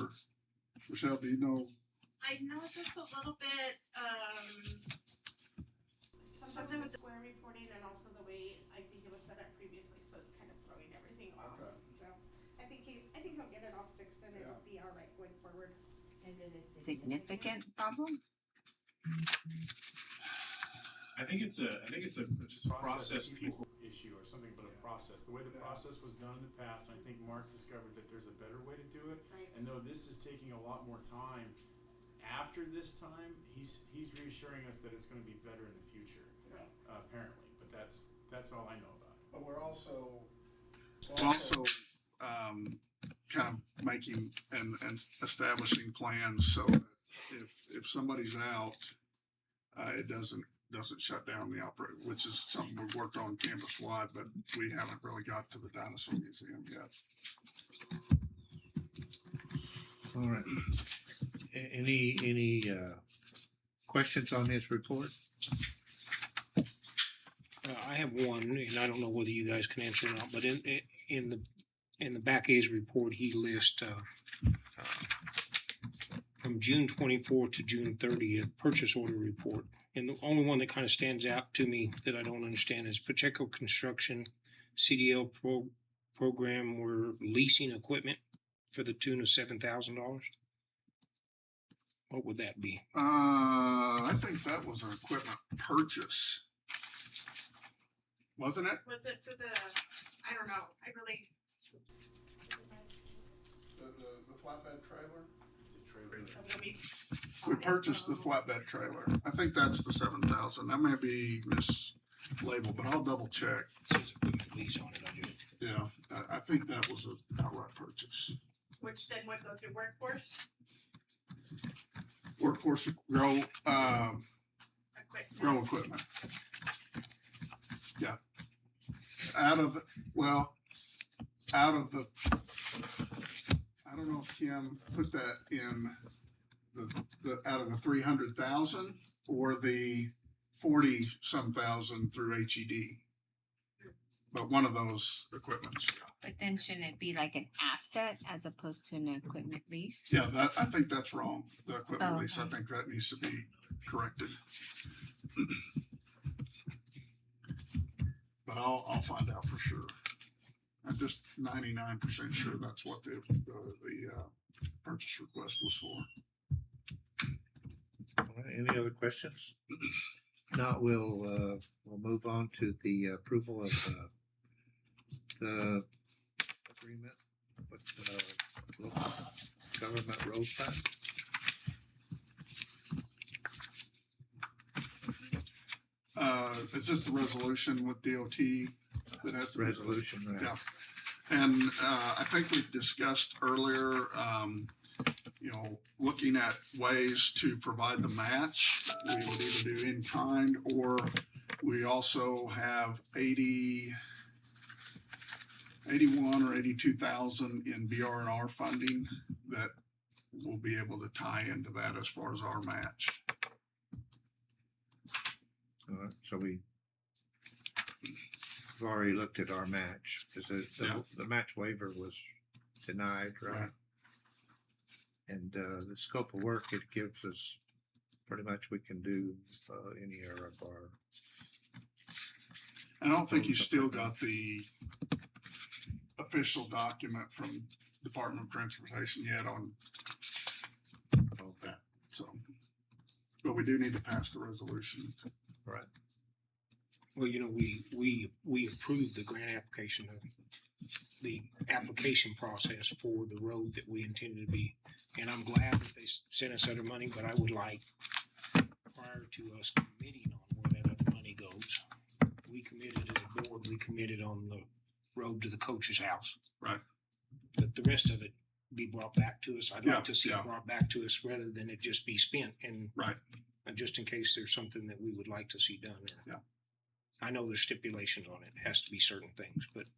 Speaker 5: Michelle, do you know?
Speaker 8: I know just a little bit, something with the square reporting and also the way I think it was set up previously, so it's kind of throwing everything off.
Speaker 5: Okay.
Speaker 8: So I think he'll get it all fixed and it'll be all right going forward.
Speaker 11: Is it a significant problem?
Speaker 7: I think it's a just a process people.
Speaker 10: Issue or something, but a process. The way the process was done in the past, and I think Mark discovered that there's a better way to do it.
Speaker 8: Right.
Speaker 10: And though this is taking a lot more time, after this time, he's reassuring us that it's going to be better in the future.
Speaker 8: Right.
Speaker 10: Apparently, but that's all I know about it.
Speaker 5: But we're also kind of making and establishing plans so that if somebody's out, it doesn't shut down the operation, which is something we've worked on campus wide, but we haven't really got to the dinosaur museum yet.
Speaker 2: All right. Any questions on his report?
Speaker 6: I have one, and I don't know whether you guys can answer or not, but in the back of his report, he lists from June 24th to June 30th purchase order report. And the only one that kind of stands out to me that I don't understand is Pacheco Construction CDL program. We're leasing equipment for the tune of $7,000. What would that be?
Speaker 5: I think that was an equipment purchase, wasn't it?
Speaker 8: Was it for I don't know,
Speaker 5: The flatbed trailer?
Speaker 10: It's a trailer.
Speaker 5: We purchased the flatbed trailer. I think that's the 7,000. That may be mislabeled, but I'll double check.
Speaker 6: It says equipment lease on it. I do.
Speaker 5: Yeah, I think that was an outright purchase.
Speaker 8: which then would go through workforce
Speaker 5: Workforce grow equipment. Yeah. Out of the, I don't know if Kim put that in the out of the 300,000 or the 40-some thousand through HED. But one of those equipments, yeah.
Speaker 11: But then shouldn't it be like an asset as opposed to an equipment lease?
Speaker 5: Yeah, I think that's wrong. The equipment
Speaker 11: Oh,
Speaker 5: lease, I
Speaker 11: okay.
Speaker 5: think that needs to be corrected. But I'll find out for sure. I'm just 99% sure that's what the purchase request was for.
Speaker 2: All right, any other questions? Not, we'll move on to the approval of agreement with, local government road fund.
Speaker 5: It's just a resolution with DOT that has to be.
Speaker 2: Resolution, right?
Speaker 5: Yeah. And, I think we discussed earlier, looking at ways to provide the match. We would either do in kind, or we also have 81 or 82,000 in BR&R funding that we'll be able to tie into that as far as our match.
Speaker 2: So we've already looked at our match, because the match waiver was denied, right? And the scope of work it gives us, pretty much we can do any area of our.
Speaker 5: I don't think you still got the official document from Department of Transportation yet on that, so. But we do need to pass the resolution.
Speaker 2: Right.
Speaker 6: Well, we approved the grant application, the application process for the road that we intended to be. And I'm glad that they sent us other money, but I would like, prior to us committing on where that other money goes, we committed as a board, we committed on the road to the coach's house.
Speaker 5: Right.
Speaker 6: But the rest of it be brought back to us. I'd like to see it brought back to us rather than it just be spent, and just in case there's something that we would like to see done there.
Speaker 5: Yeah.
Speaker 6: I know there's stipulations on it. It has to be certain things, but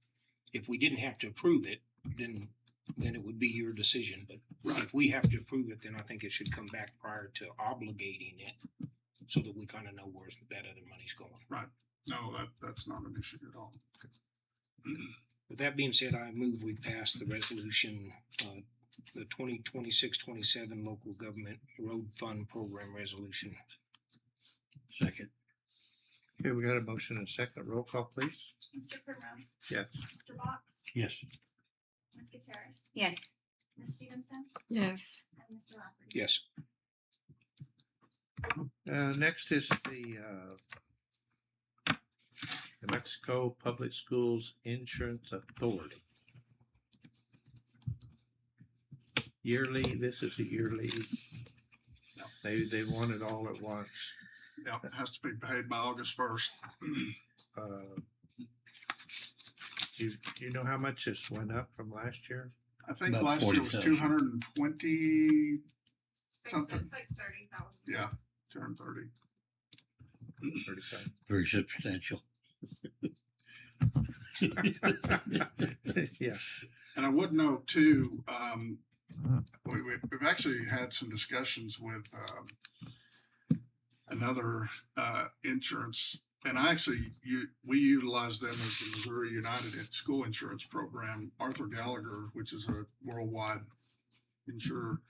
Speaker 6: if we didn't have to approve it, then it would be your decision. But if we have to approve it, then I think it should come back prior to obligating it, so that we kind of know where that other money's going.
Speaker 5: Right. No, that's not an issue at all.
Speaker 6: With that being said, I move we pass the resolution, the 2026-27 local government road fund program resolution.
Speaker 4: Second.
Speaker 2: Okay, we got a motion and a second. Roll call, please.
Speaker 3: Mr. Primrose?
Speaker 2: Yes.
Speaker 3: Mr. Box?
Speaker 4: Yes.
Speaker 3: Ms. Gutierrez?
Speaker 11: Yes.
Speaker 3: Ms. Stevenson?
Speaker 1: Yes.
Speaker 3: And Mr. Lafferty?
Speaker 6: Yes.
Speaker 2: Next is the New Mexico Public Schools Insurance Authority. Yearly, this is a yearly. They want it all at once.
Speaker 5: Yeah, it has to be paid by August 1st.
Speaker 2: Do you know how much this went up from last year?
Speaker 5: I think
Speaker 4: About
Speaker 5: last year was
Speaker 4: 40,000.
Speaker 5: 220 something.
Speaker 3: It's like 30,000.
Speaker 5: Yeah, 230.
Speaker 2: 35.
Speaker 4: Very substantial.
Speaker 2: Yeah.
Speaker 5: And I would note too, we've actually had some discussions with another insurance, and we utilize them as the Missouri United School Insurance Program, Arthur Gallagher, which is a worldwide insurer.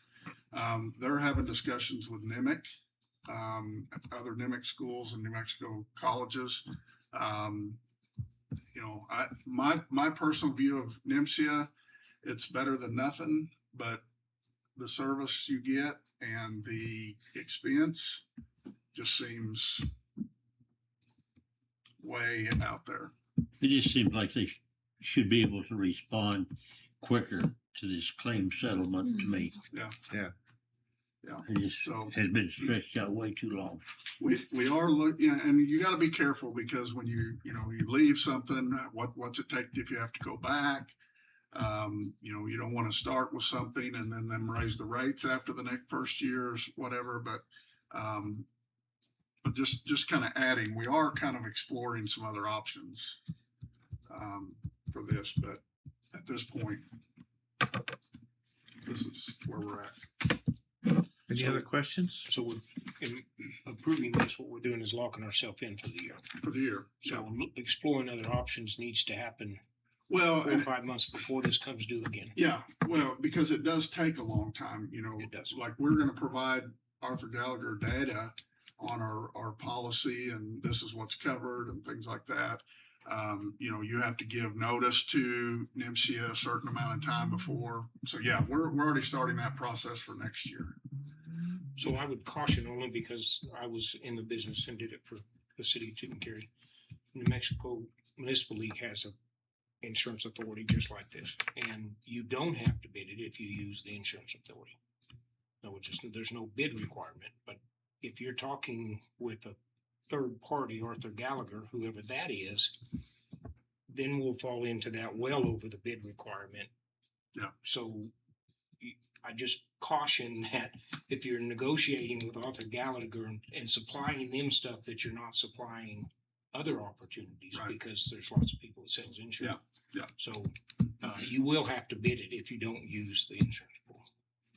Speaker 5: They're having discussions with NIMIC, other NIMIC schools and New Mexico colleges. My personal view of NIMSIA, it's better than nothing, but the service you get and the expense just seems way out there.
Speaker 4: It just seems like they should be able to respond quicker to this claim settlement to me.
Speaker 5: Yeah.
Speaker 4: It just has been stretched out way too long.
Speaker 5: We are looking, and you got to be careful, because when you leave something, what's it take if you have to go back? You don't want to start with something and then them raise the rates after the first years, whatever. But just kind of adding, we are kind of exploring some other options for this. But at this point, this is where we're at.
Speaker 2: Any other questions?
Speaker 6: So in approving this, what we're doing is locking ourselves in for the year.
Speaker 5: For the year.
Speaker 6: So exploring other options needs to happen
Speaker 5: Well,
Speaker 6: 4 or 5 months before this comes due again.
Speaker 5: Yeah, well, because it does take a long time,
Speaker 6: It does.
Speaker 5: like we're going to provide Arthur Gallagher data on our policy, and this is what's covered and things like that. You have to give notice to NIMSIA a certain amount of time before. So yeah, we're already starting that process for next year.
Speaker 6: So I would caution, only because I was in the business and did it for the city of Chicken Carry. New Mexico Municipal League has a insurance authority just like this. And you don't have to bid it if you use the insurance authority. No, it's just, there's no bid requirement, but if you're talking with a third party, Arthur Gallagher, whoever that is, then we'll fall into that well over the bid requirement.
Speaker 5: Yeah.
Speaker 6: So I just caution that if you're negotiating with Arthur Gallagher and supplying them stuff that you're not supplying other opportunities,
Speaker 5: Right.
Speaker 6: because there's lots of people that sells insurance.
Speaker 5: Yeah.
Speaker 6: So you will have to bid it if you don't use the insurance pool,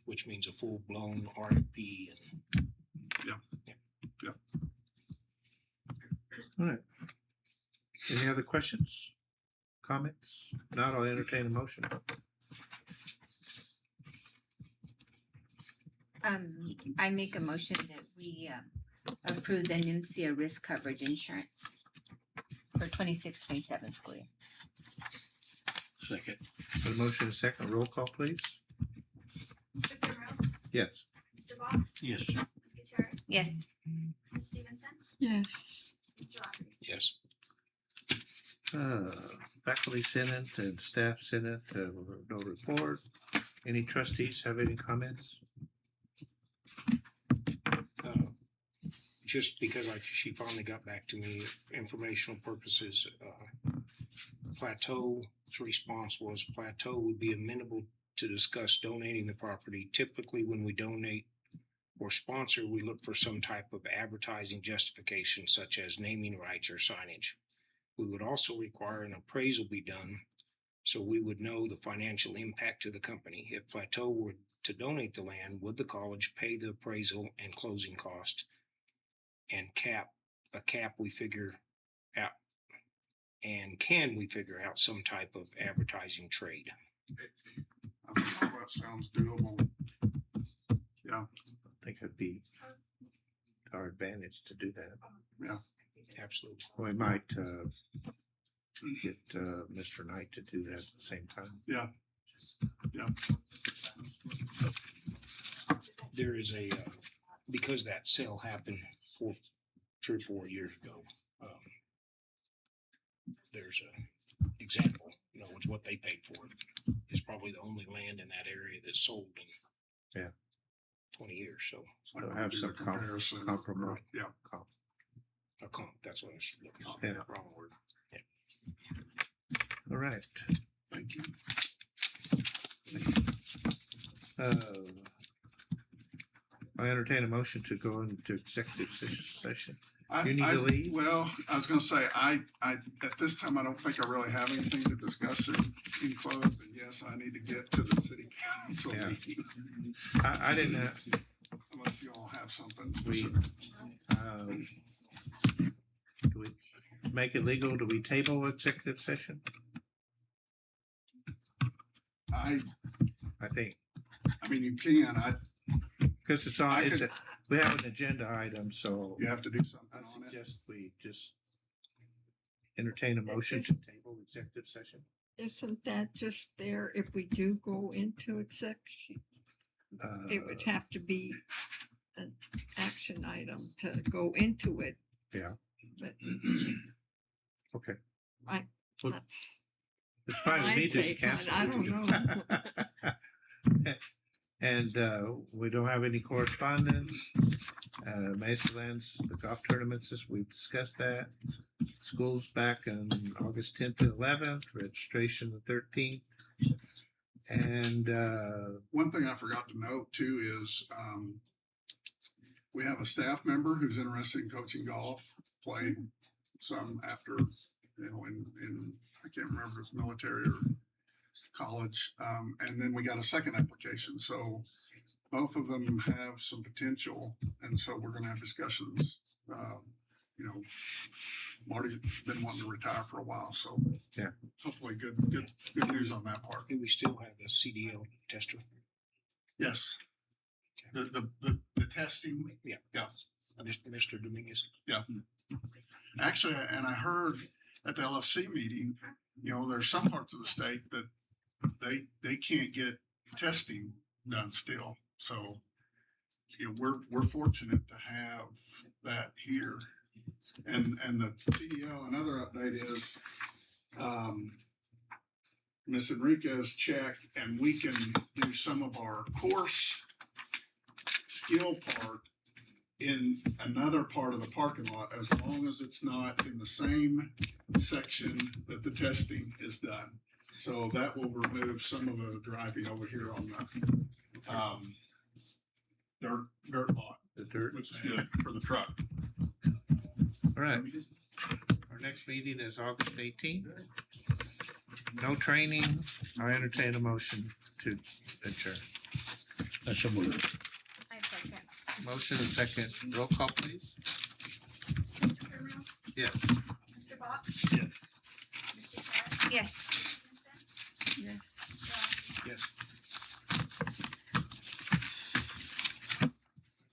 Speaker 6: which means a full blown RFP and
Speaker 2: All right. Any other questions, comments? Not, I'll entertain a motion.
Speaker 11: I make a motion that we approve the NIMCA risk coverage insurance for 26-27 school year.
Speaker 4: Second.
Speaker 2: A motion, a second, roll call, please.
Speaker 3: Mr. Primrose?
Speaker 2: Yes.
Speaker 3: Mr. Box?
Speaker 4: Yes.
Speaker 3: Ms. Gutierrez?
Speaker 11: Yes.
Speaker 3: Ms. Stevenson?
Speaker 1: Yes.
Speaker 3: Mr. Rodriguez?
Speaker 6: yes.
Speaker 2: Faculty Senate and staff Senate, no report. Any trustees have any comments?
Speaker 6: Just because she finally got back to me, informational purposes, Plateau's response was Plateau would be amenable to discuss donating the property. Typically, when we donate or sponsor, we look for some type of advertising justification, such as naming rights or signage. We would also require an appraisal be done so we would know the financial impact to the company. If Plateau were to donate the land, would the college pay the appraisal and closing cost and cap we figure out? And can we figure out some type of advertising trade?
Speaker 5: I think all that sounds doable. Yeah,
Speaker 2: I think it'd be our advantage to do that.
Speaker 5: yeah.
Speaker 6: Absolutely.
Speaker 2: We might get Mr. Knight to do that at the same time.
Speaker 5: Yeah. Yeah.
Speaker 6: There is a, because that sale happened 3 or 4 years ago, there's a example, it's what they paid for it. It's probably the only land in that area that's sold in 20 years. So
Speaker 2: So
Speaker 5: Like
Speaker 2: have
Speaker 5: do
Speaker 2: some
Speaker 5: the comparison.
Speaker 2: compromise.
Speaker 5: Yeah.
Speaker 6: a comp, that's what I was looking for.
Speaker 2: Yeah.
Speaker 6: Wrong word.
Speaker 2: All right.
Speaker 5: Thank you.
Speaker 2: I entertain a motion to go into executive session.
Speaker 5: I-
Speaker 2: You need
Speaker 5: I-
Speaker 2: to leave?
Speaker 5: Well, I was gonna say, I, at this time, I don't think I really have anything to discuss in closed, and yes, I need to get to the city council
Speaker 2: Yeah.
Speaker 5: meeting,
Speaker 2: I didn't have,
Speaker 5: unless you all have something
Speaker 2: We-
Speaker 5: specific.
Speaker 2: do we make it legal? Do we table executive session?
Speaker 5: I
Speaker 2: think,
Speaker 5: mean, you can,
Speaker 2: because it's on, we have an agenda item, so
Speaker 5: you have to do something
Speaker 2: I
Speaker 5: on it.
Speaker 2: suggest we just entertain a motion to table executive session.
Speaker 1: Isn't that just there if we do go into executive? It would have to be an action item to go into it.
Speaker 2: Yeah.
Speaker 1: But
Speaker 2: Okay. Well,
Speaker 1: that's,
Speaker 2: it's fine with
Speaker 1: my
Speaker 2: me, just
Speaker 1: take on it.
Speaker 2: cancel.
Speaker 1: I don't know.
Speaker 2: And we don't have any correspondence. Mesalands, the golf tournaments, we've discussed that. School's back on August 10th and 11th, registration the 13th. And
Speaker 5: One thing I forgot to note too is, we have a staff member who's interested in coaching golf, played some after, in I can't remember if it's military or college. And then we got a second application. So both of them have some potential. And so we're going to have discussions. Marty's been wanting to retire for a while. So
Speaker 2: yeah,
Speaker 5: hopefully good news on that part.
Speaker 6: Do we still have the CDL tester?
Speaker 5: Yes. The testing.
Speaker 6: Yeah.
Speaker 5: Yeah.
Speaker 6: Mr. Dominguez?
Speaker 5: Yeah. Actually, and I heard at the LFC meeting, there's some parts of the state that they can't get testing done still. So, we're fortunate to have that here. And the CDL, another update is, Ms. Enriquez checked, and we can do some of our course skill part in another part of the parking lot, as long as it's not in the same section that the testing is done. So that will remove some of the driving over here on the, dirt lot,
Speaker 2: The dirt.
Speaker 5: which is good for the truck.
Speaker 2: All right. Our next meeting is August 18th. No training. I entertain a motion to adjourn.
Speaker 4: That's a move.
Speaker 11: I second.
Speaker 2: Motion and second. Roll call, please.
Speaker 3: Mr. Cameron.
Speaker 2: Yes.
Speaker 3: Mr. Box.
Speaker 4: Yeah.
Speaker 3: Mr. Torrance.
Speaker 11: Yes.